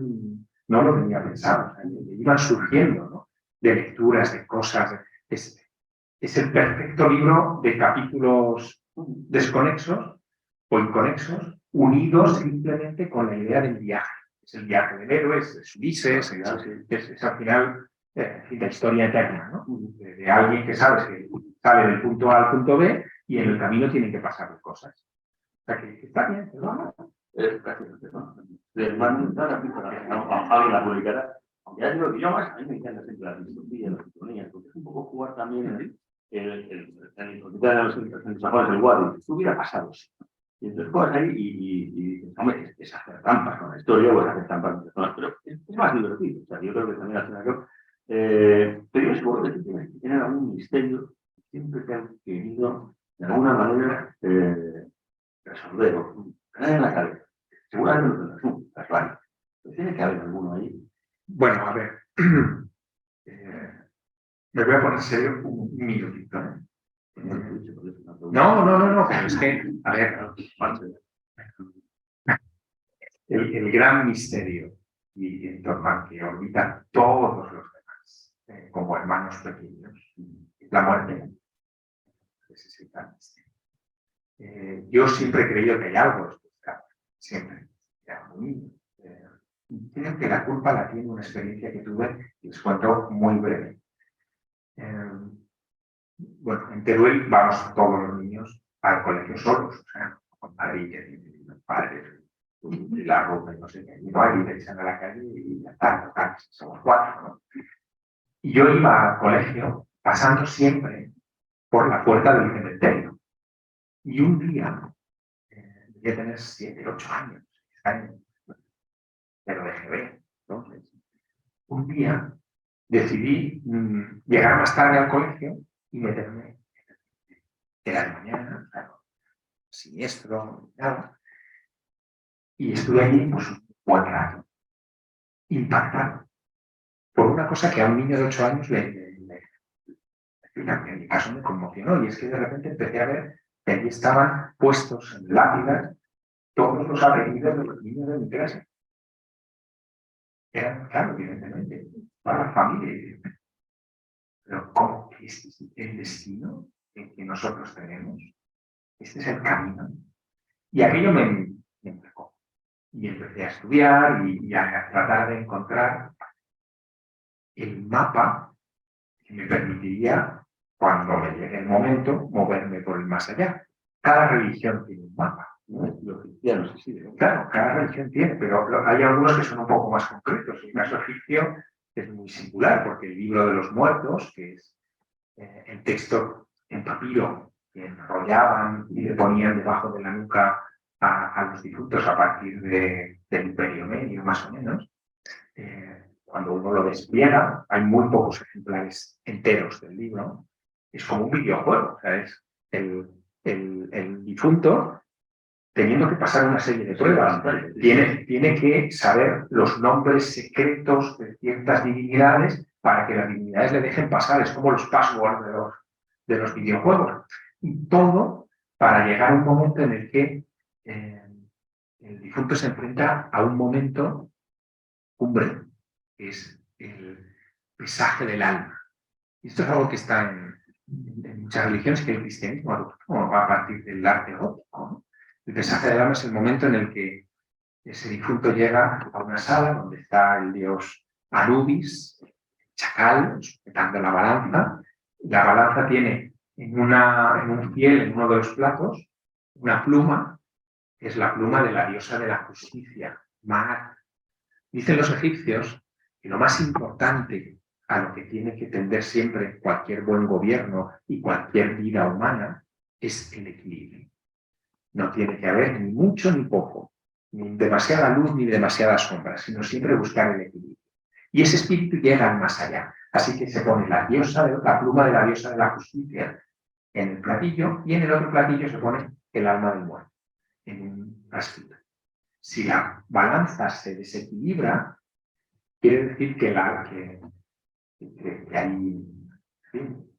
[SPEAKER 3] no lo tenía pensado, o sea, le iban surgiendo, ¿no? De lecturas, de cosas. Es el perfecto libro de capítulos desconexos o inconexos, unidos simplemente con la idea del viaje. Es el viaje del héroe, es Ulises, es al final la historia eterna, ¿no? De alguien que sabes que sale del punto A al punto B y en el camino tienen que pasar cosas. O sea que está bien, ¿no?
[SPEAKER 2] Alguien la publicará. Ya digo que yo más, a mí me encanta siempre la distopía, las ironías, porque es un poco jugar también el guardia. ¿Qué hubiera pasado? Y entonces juegas ahí y dices, hombre, es hacer trampas con la historia o es hacer trampas con personas, pero es más divertido. O sea, yo creo que también al final pero yo seguro que tú tienes que tener algún misterio que siempre te han querido de alguna manera resolver o tener en la cabeza. Seguramente no tendrás un casual. Pero tiene que haber alguno ahí.
[SPEAKER 3] Bueno, a ver, Me voy a poner serio un minutito. No, pero es que, a ver, el gran misterio y en torno al que orbitan todos los demás, como hermanos pequeños, la muerte. Ese es el gran misterio. Yo siempre he creído que hay algo especial, siempre. Y creo que la culpa la tiene una experiencia que tuve, y les cuento muy breve. Bueno, en Teruel vamos todos los niños al colegio solos, o sea, con padrillas y padres, y la ropa y no sé qué, y no hay, le echan a la calle y ya está, total, somos 4, ¿no? Y yo iba al colegio pasando siempre por la puerta del cementerio. Y un día, debía tener 7, 8 años, 6 años, pero de GB, entonces, un día decidí llegar más tarde al colegio y meterme. Era de mañana, claro, siniestro, nada. Y estuve allí pues un buen rato, impactado, por una cosa que a un niño de 8 años en mi caso me conmocionó, y es que de repente empecé a ver que allí estaban puestos en lápidas todos los apellidos de los niños de mi clase. Eran, claro, evidentemente, para la familia. Pero ¿cómo que este es el destino que nosotros tenemos? Este es el camino. Y aquello me empezó. Y empecé a estudiar y a tratar de encontrar el mapa que me permitiría, cuando me llegue el momento, moverme por el más allá. Cada religión tiene un mapa. Los cristianos, sí, claro, cada religión tiene, pero hay algunos que son un poco más concretos. El caso egipcio es muy singular, porque el libro de los muertos, que es el texto en papiro que enrollaban y le ponían debajo de la nuca a los difuntos a partir del Imperio Medio, más o menos, cuando uno lo despliega, hay muy pocos ejemplares enteros del libro, es como un videojuego, o sea, es el difunto teniendo que pasar una serie de pruebas, tiene que saber los nombres secretos de ciertas divinidades para que las divinidades le dejen pasar, es como los passwords de los videojuegos. Y todo para llegar a un momento en el que el difunto se enfrenta a un momento cumbre, que es el pesaje del alma. Y esto es algo que está en muchas religiones, que el cristianismo va a partir del arte gótico, ¿no? El pesaje del alma es el momento en el que ese difunto llega a una sala donde está el dios Anubis, chacal, sujetando la balanza. La balanza tiene en un fiel, en uno de los platos, una pluma, que es la pluma de la diosa de la justicia, Maat. Dicen los egipcios que lo más importante a lo que tiene que tender siempre cualquier buen gobierno y cualquier vida humana es el equilibrio. No tiene que haber ni mucho ni poco, ni demasiada luz ni demasiada sombra, sino siempre buscar el equilibrio. Y ese espíritu llega al más allá. Así que se pone la pluma de la diosa de la justicia en el platillo, y en el otro platillo se pone el alma del muerto, en un frasquito. Si la balanza se desequilibra, quiere decir que hay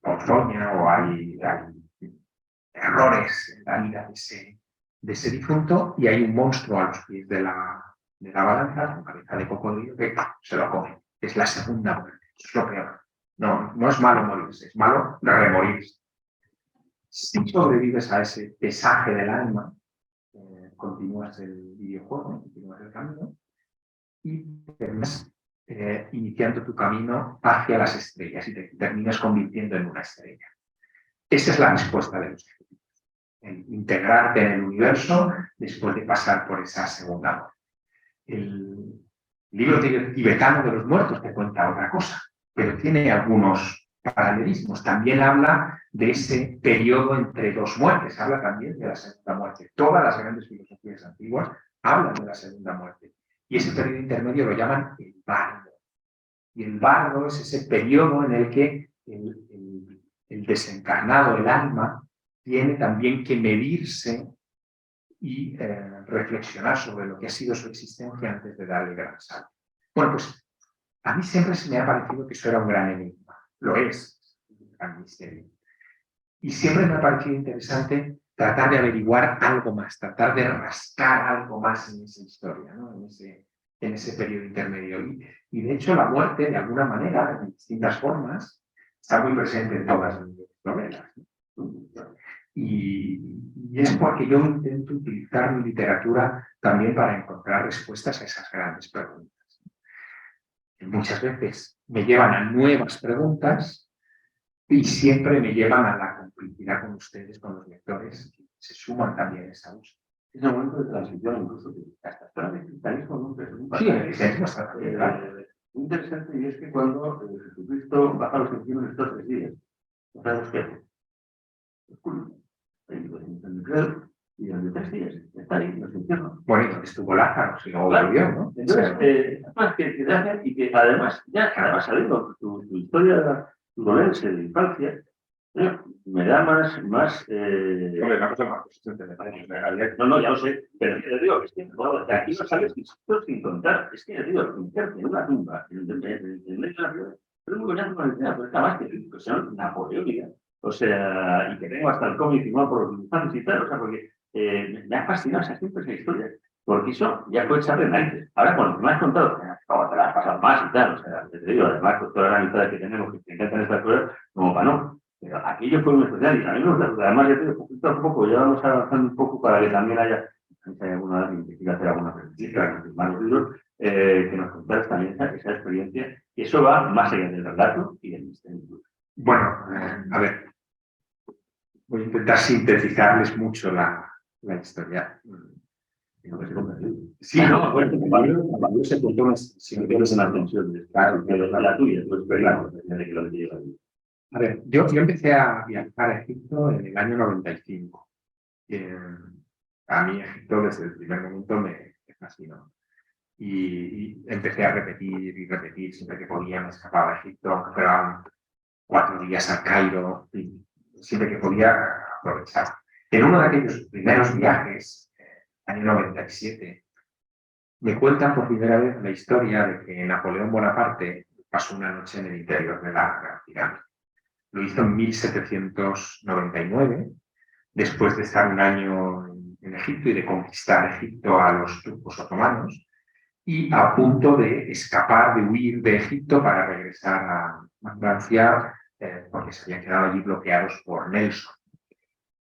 [SPEAKER 3] ponzoña o hay errores en la vida de ese difunto, y hay un monstruo a los pies de la balanza, con cabeza de cocodrilo, que se lo come. Es la segunda muerte. Eso es lo peor. No es malo morirse, es malo remorirse. Si sobrevives a ese pesaje del alma, continúas el videojuego, continúas el camino y terminas iniciando tu camino hacia las estrellas y te terminas convirtiendo en una estrella. Esa es la respuesta de los egipcios. El integrarte en el universo después de pasar por esa segunda muerte. El libro tibetano de los muertos te cuenta otra cosa, pero tiene algunos paralelismos. También habla de ese periodo entre dos muertes, habla también de la segunda muerte. Todas las grandes filosofías antiguas hablan de la segunda muerte. Y ese periodo intermedio lo llaman el bardo. Y el bardo es ese periodo en el que el desencarnado, el alma, tiene también que medirse y reflexionar sobre lo que ha sido su existencia antes de darle gran salto. Bueno, pues A mí siempre se me ha parecido que eso era un gran enigma. Lo es, un gran misterio. Y siempre me ha parecido interesante tratar de averiguar algo más, tratar de rascar algo más en esa historia, ¿no? En ese periodo intermedio. Y de hecho la muerte, de alguna manera, en distintas formas, está muy presente en todas las novelas, ¿no? Y es porque yo intento utilizar mi literatura también para encontrar respuestas a esas grandes preguntas. Y muchas veces me llevan a nuevas preguntas y siempre me llevan a la complicidad con ustedes, con los lectores, que se suman también a esa búsqueda.
[SPEAKER 2] Es un momento de transición, incluso que hasta el cristianismo nunca es un
[SPEAKER 3] Sí, el cristianismo está
[SPEAKER 2] muy interesante, y es que cuando Jesucristo baja los infiernos estos 3 días, no sabemos qué hace. Es curioso. Ahí lo dicen, y durante 3 días está ahí en los infiernos.
[SPEAKER 3] Bueno, estuvo Lázaro, si luego
[SPEAKER 2] Claro.
[SPEAKER 3] volvió, ¿no?
[SPEAKER 2] Entonces, más que te hacen, y que además, ya sabiendo tu historia, tu dolencia de infancia, me da más
[SPEAKER 3] Hombre, una cosa más consistente me parece.
[SPEAKER 2] no, ya lo sé, pero te digo, es que de aquí no sales sin contar. Es que te digo, meterte en una tumba, en medio de la ciudad, pero es muy bonito con el teatro, es más que cuestión napoleónica. O sea, y que tengo hasta el cómic firmado por los dibujantes y tal, o sea, porque me ha fascinado, o sea, siempre esa historia. Porque eso ya fue echarle narices. Ahora, cuando me has contado, como te la has pasado más y tal, o sea, te digo, además, con toda la amistad que tenemos, que te encantan estas cosas, como para no. Pero aquello fue muy especial, y a mí me gusta, porque además, ya te digo, poquito a poco, ya vamos avanzando un poco para que también haya alguna alguien que quiera hacer alguna pregunta, que firmar los libros, que nos contaras también esa experiencia, y eso va más allá del relato y del misterio.
[SPEAKER 3] Bueno, a ver, voy a intentar sintetizarles mucho la historia.
[SPEAKER 2] Sí, no, bueno, Pablo se contó unas situaciones en ascensión, claro, pero la tuya, tu experiencia, de que lo lleva ahí.
[SPEAKER 3] A ver, yo empecé a viajar a Egipto en el año 95. A mí Egipto desde el primer momento me fascinó. Y empecé a repetir y repetir, siempre que podía me escapaba a Egipto, aunque fueran 4 días al Cairo, y siempre que podía aprovechar. En uno de aquellos primeros viajes, año 97, me cuentan por primera vez la historia de que Napoleón Bonaparte pasó una noche en el interior de la Gran Pirámide. Lo hizo en 1799, después de estar un año en Egipto y de conquistar Egipto a los turcos otomanos, y a punto de escapar, de huir de Egipto para regresar a Francia, porque se habían quedado allí bloqueados por Nelson.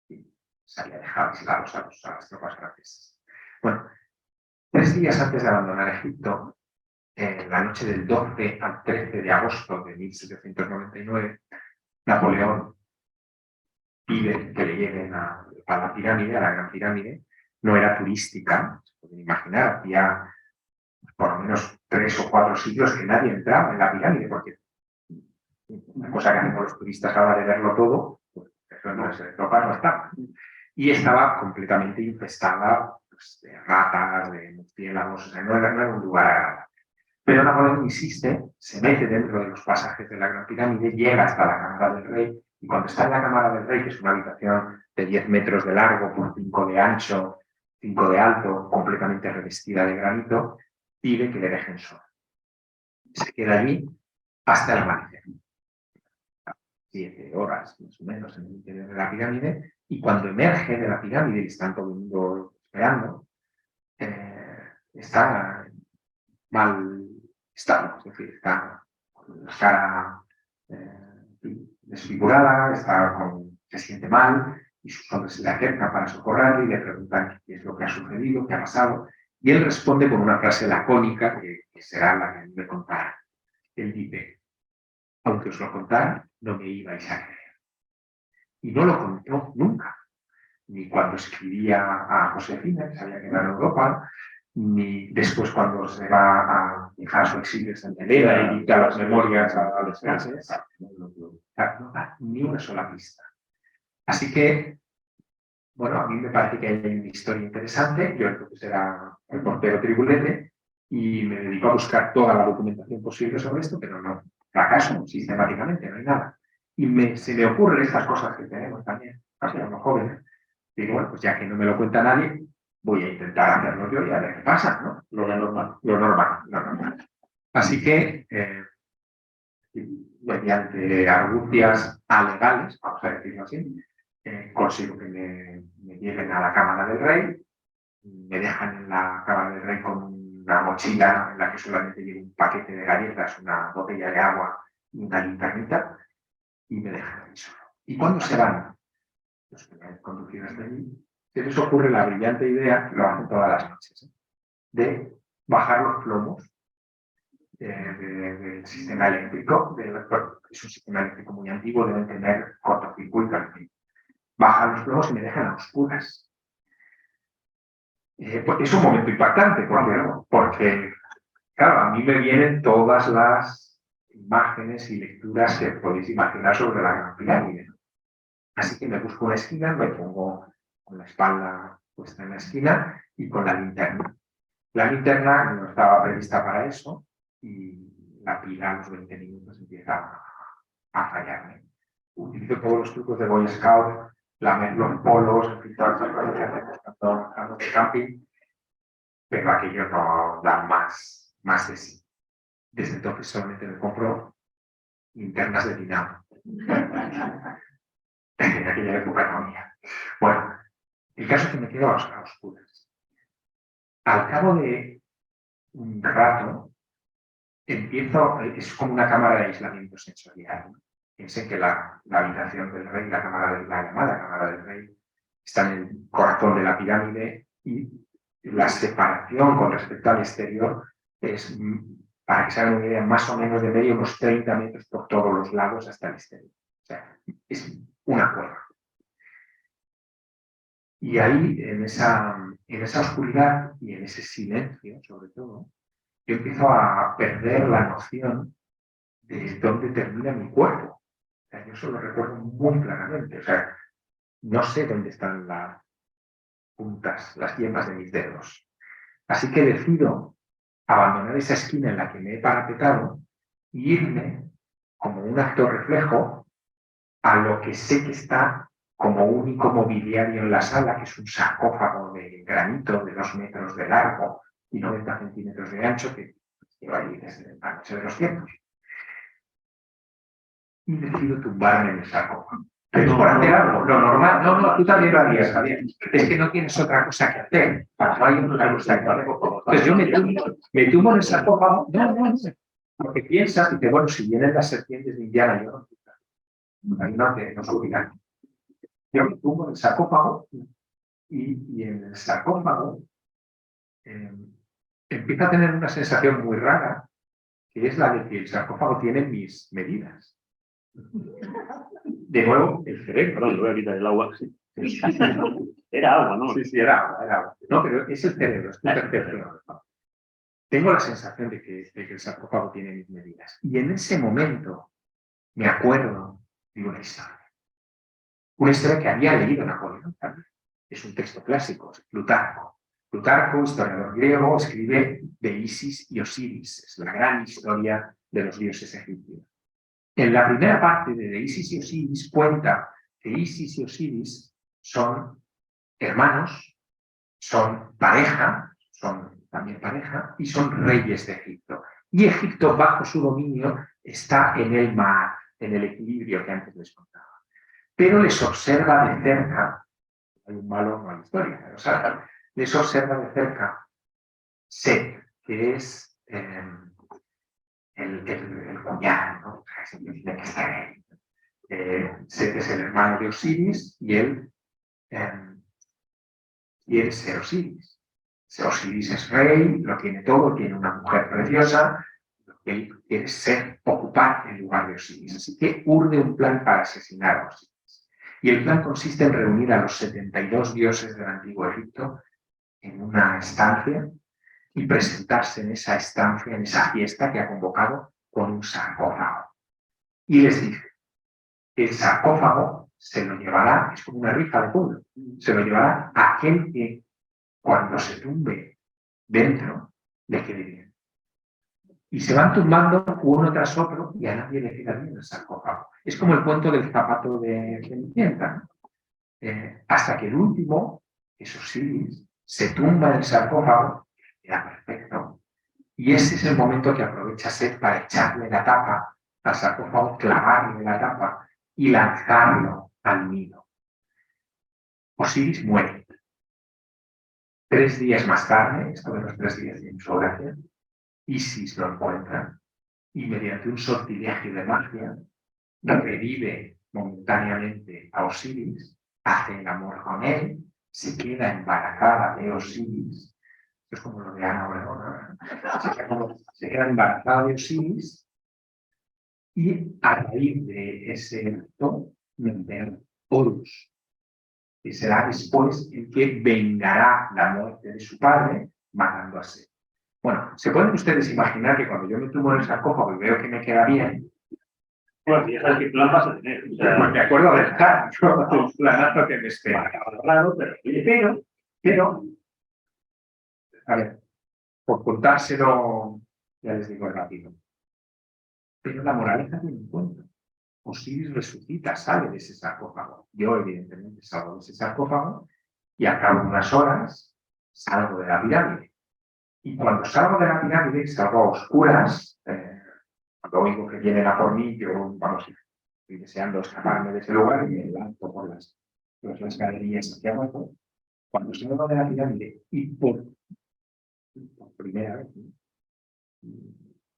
[SPEAKER 3] Y se había dejado aislados a las tropas francesas. Bueno, 3 días antes de abandonar Egipto, en la noche del 12 al 13 de agosto de 1799, Napoleón pide que le lleven a la pirámide, a la Gran Pirámide. No era turística, se pueden imaginar, hacía por lo menos 3 o 4 siglos que nadie entraba en la pirámide, porque una cosa que hacemos los turistas ahora de verlo todo, pues eso no es, tropas no estaba. Y estaba completamente infestada, pues, de ratas, de murciélagos, o sea, no era un lugar agradable. Pero Napoleón insiste, se mete dentro de los pasajes de la Gran Pirámide, llega hasta la Cámara del Rey, y cuando está en la Cámara del Rey, que es una habitación de 10 metros de largo por 5 de ancho, 5 de alto, completamente revestida de granito, pide que le dejen solo. Se queda allí hasta el amanecer. 7 horas más o menos en el interior de la pirámide, y cuando emerge de la pirámide y están todo el mundo esperando, está mal estado, es decir, está con la cara desfigurada, se siente mal, y sus hombres se le acercan para socorrerle y le preguntan qué es lo que ha sucedido, qué ha pasado, y él responde con una frase lacónica que será la que me contará. Él dice: aunque os lo contara, no me ibais a creer. Y no lo contó nunca, ni cuando escribía a Josefina, que se había quedado en Europa, ni después cuando se va a dejar su exilio en Santelera y dicta las memorias a los franceses, no da ni una sola pista. Así que, bueno, a mí me parece que hay una historia interesante. Yo creo que será el portero Tribulete, y me dedico a buscar toda la documentación posible sobre esto, pero no, fracaso sistemáticamente, no hay nada. Y se me ocurren estas cosas que tenemos también, casi a los jóvenes. Digo, bueno, pues ya que no me lo cuenta nadie, voy a intentar hacerlo yo y a ver qué pasa, ¿no?
[SPEAKER 2] Lo normal.
[SPEAKER 3] Lo normal. Así que, mediante argucias alegales, vamos a decirlo así, consigo que me lleven a la cámara del rey, me dejan en la cámara del rey con una mochila en la que solamente llevo un paquete de galletas, una botella de agua y una linternita, y me dejan ahí solo. Y cuando se van, los que me han conducido hasta allí, se les ocurre la brillante idea, lo hacen todas las noches, de bajar los plomos del sistema eléctrico. Es un sistema eléctrico muy antiguo, deben tener cortocircuito, en fin. Bajan los plomos y me dejan a oscuras. Pues es un momento impactante, porque, claro, a mí me vienen todas las imágenes y lecturas que podéis imaginar sobre la Gran Pirámide. Así que me busco una esquina, me pongo con la espalda puesta en la esquina y con la linterna. La linterna no estaba prevista para eso y la pila a los 20 minutos empieza a fallarme. Utilizo todos los trucos de Boy Scout, lamer los polos, todas las cosas que hacen de camping, pero aquello no da más de sí. Desde entonces solamente me compro linternas de dinamo. En aquella época no había. Bueno, el caso es que me quedo a oscuras. Al cabo de un rato, es como una cámara de aislamiento sensorial. Piensen que la habitación del rey, la llamada cámara del rey, está en el corazón de la pirámide y la separación con respecto al exterior es, para que se hagan una idea, más o menos de medio unos 30 metros por todos los lados hasta el exterior. O sea, es una cueva. Y ahí, en esa oscuridad y en ese silencio, sobre todo, yo empiezo a perder la noción de dónde termina mi cuerpo. O sea, yo eso lo recuerdo muy claramente. O sea, no sé dónde están las puntas, las yemas de mis dedos. Así que decido abandonar esa esquina en la que me he parapetado e irme como un acto reflejo a lo que sé que está como único mobiliario en la sala, que es un sarcófago de granito de 2 metros de largo y 90 centímetros de ancho, que lleva ahí desde la noche de los tiempos. Y decido tumbarme en el sarcófago. Pero por hacer algo, lo normal, no, tú también lo harías, Javier. Es que no tienes otra cosa que hacer. No hay otra cosa que hacer. Entonces yo me tumbo en el sarcófago, no. Porque piensas y dices, bueno, si vienen las serpientes de Indiana, yo no, ahí no subirán. Yo me tumbo en el sarcófago y en el sarcófago empiezo a tener una sensación muy rara, que es la de que el sarcófago tiene mis medidas. De nuevo, el cerebro.
[SPEAKER 4] Perdón, le voy a quitar el agua. Era agua, ¿no?
[SPEAKER 3] Sí, era agua. No, pero es el cerebro, es tu percepción. Tengo la sensación de que el sarcófago tiene mis medidas. Y en ese momento me acuerdo de una historia. Una historia que había leído Napoleón también. Es un texto clásico, es Plutarco. Plutarco, historiador griego, escribe de Isis y Osiris. Es la gran historia de los dioses egipcios. En la primera parte de Isis y Osiris cuenta que Isis y Osiris son hermanos, son pareja, y son reyes de Egipto. Y Egipto, bajo su dominio, está en el mar, en el equilibrio que antes les contaba. Pero les observa de cerca, hay un malo, no hay historia, pero ¿sabes? Les observa de cerca Set, que es el cuñado, ¿no? O sea, siempre tiene que estar ahí. Set es el hermano de Osiris y él quiere ser Osiris. Osiris es rey, lo tiene todo, tiene una mujer preciosa, lo que él quiere es ocupar el lugar de Osiris. Así que urde un plan para asesinar a Osiris. Y el plan consiste en reunir a los 72 dioses del antiguo Egipto en una estancia y presentarse en esa estancia, en esa fiesta que ha convocado con un sarcófago. Y les dice, el sarcófago se lo llevará, es como una rifa de pueblo, se lo llevará a aquel que cuando se tumbe dentro le quede bien. Y se van tumbando uno tras otro y a nadie le queda bien el sarcófago. Es como el cuento del zapato de Cenicienta. Hasta que el último, Osiris, se tumba en el sarcófago, queda perfecto. Y ese es el momento que aprovecha Set para echarle la tapa al sarcófago, clavarle la tapa y lanzarlo al nido. Osiris muere. 3 días más tarde, esto de los 3 días de insolación, Isis lo encuentra y mediante un sortilegio de magia revive momentáneamente a Osiris, hace el amor con él, se queda embarazada de Osiris. Esto es como lo de Ana Obregón. Se queda embarazada de Osiris y a raíz de ese acto vendrá Horus, que será después el que vengará la muerte de su padre matando a Set. Bueno, ¿se pueden ustedes imaginar que cuando yo me tumbo en el sarcófago y veo que me queda bien?
[SPEAKER 4] Bueno, ya sabes qué plan vas a tener. O sea,
[SPEAKER 3] Pues me acuerdo del planazo que me espera.
[SPEAKER 4] raro, pero
[SPEAKER 3] A ver, por contárselo, ya les digo rápido. Pero la moraleja tiene un punto. Osiris resucita, sale de ese sarcófago. Yo, evidentemente, salgo de ese sarcófago y a cabo de unas horas salgo de la pirámide. Y cuando salgo de la pirámide, salgo a oscuras. Cuando oigo que vienen a por mí, yo, vamos, estoy deseando escaparme de ese lugar y me lanzo por las galerías hacia abajo. Cuando salgo de la pirámide y por primera vez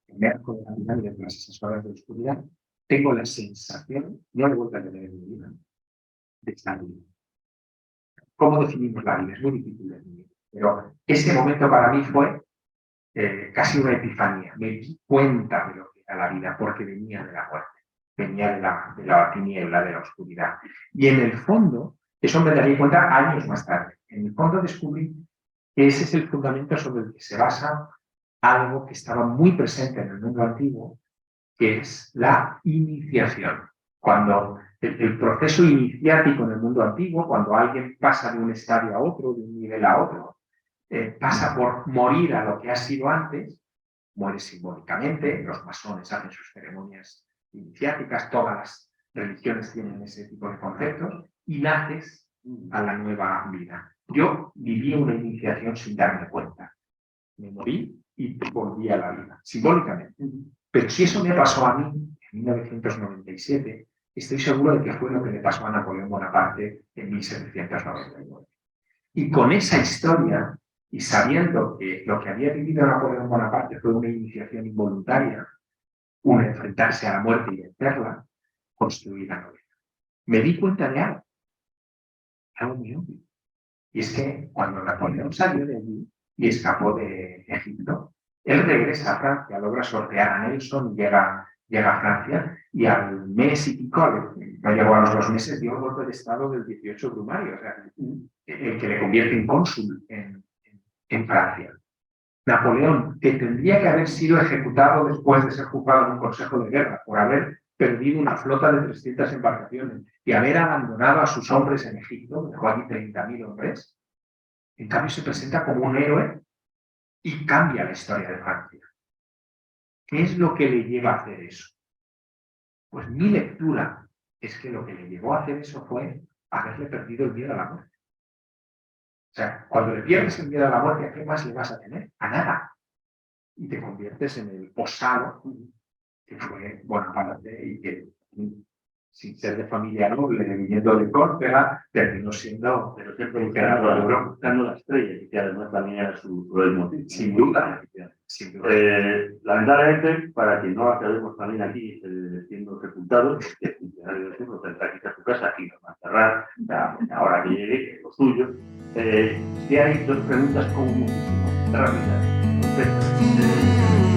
[SPEAKER 3] emerjo de la pirámide tras esas horas de oscuridad, tengo la sensación, no he vuelto a tener en mi vida, de estar vivo. ¿Cómo definimos la vida? Es muy difícil de definir. Pero ese momento para mí fue casi una epifanía. Me di cuenta de lo que era la vida porque venía de la muerte, venía de la tiniebla, de la oscuridad. Y en el fondo, eso me daría cuenta años más tarde. En el fondo descubrí que ese es el fundamento sobre el que se basa algo que estaba muy presente en el mundo antiguo, que es la iniciación. Cuando el proceso iniciático en el mundo antiguo, cuando alguien pasa de un estadio a otro, de un nivel a otro, pasa por morir a lo que ha sido antes, muere simbólicamente, los masones hacen sus ceremonias iniciáticas, todas las religiones tienen ese tipo de conceptos, y naces a la nueva vida. Yo viví una iniciación sin darme cuenta. Me morí y volví a la vida, simbólicamente. Pero si eso me pasó a mí en 1997, estoy seguro de que fue lo que le pasó a Napoleón Bonaparte en 1799. Y con esa historia, y sabiendo que lo que había vivido Napoleón Bonaparte fue una iniciación involuntaria, un enfrentarse a la muerte y vencerla, construí la novela. Me di cuenta de algo muy obvio. Y es que cuando Napoleón salió de allí y escapó de Egipto, él regresa a Francia, logra sortear a Nelson, llega a Francia y al mes y pico, no llegó a los 2 meses, dio un golpe de estado del 18 Brumario, o sea, el que le convierte en cónsul en Francia. Napoleón, que tendría que haber sido ejecutado después de ser juzgado en un consejo de guerra por haber perdido una flota de 300 embarcaciones y haber abandonado a sus hombres en Egipto, dejó aquí 30.000 hombres, en cambio se presenta como un héroe y cambia la historia de Francia. ¿Qué es lo que le lleva a hacer eso? Pues mi lectura es que lo que le llevó a hacer eso fue haberle perdido el miedo a la muerte. O sea, cuando le pierdes el miedo a la muerte, ¿a qué más le vas a tener? A nada. Y te conviertes en el osado que fue Bonaparte y que, sin ser de familia noble, viniendo de Córcega, terminó siendo
[SPEAKER 4] pero siempre buscando la estrella, que además también era su motivo.
[SPEAKER 3] Sin duda. Sin duda.
[SPEAKER 4] Lamentablemente, para que no acabemos también aquí siendo sepultados, el funcionario del centro tendrá que ir a su casa y nos va a cerrar ahora que llegue, que es lo suyo. Si hay 2 preguntas como muchísimo, rápidas, concretas.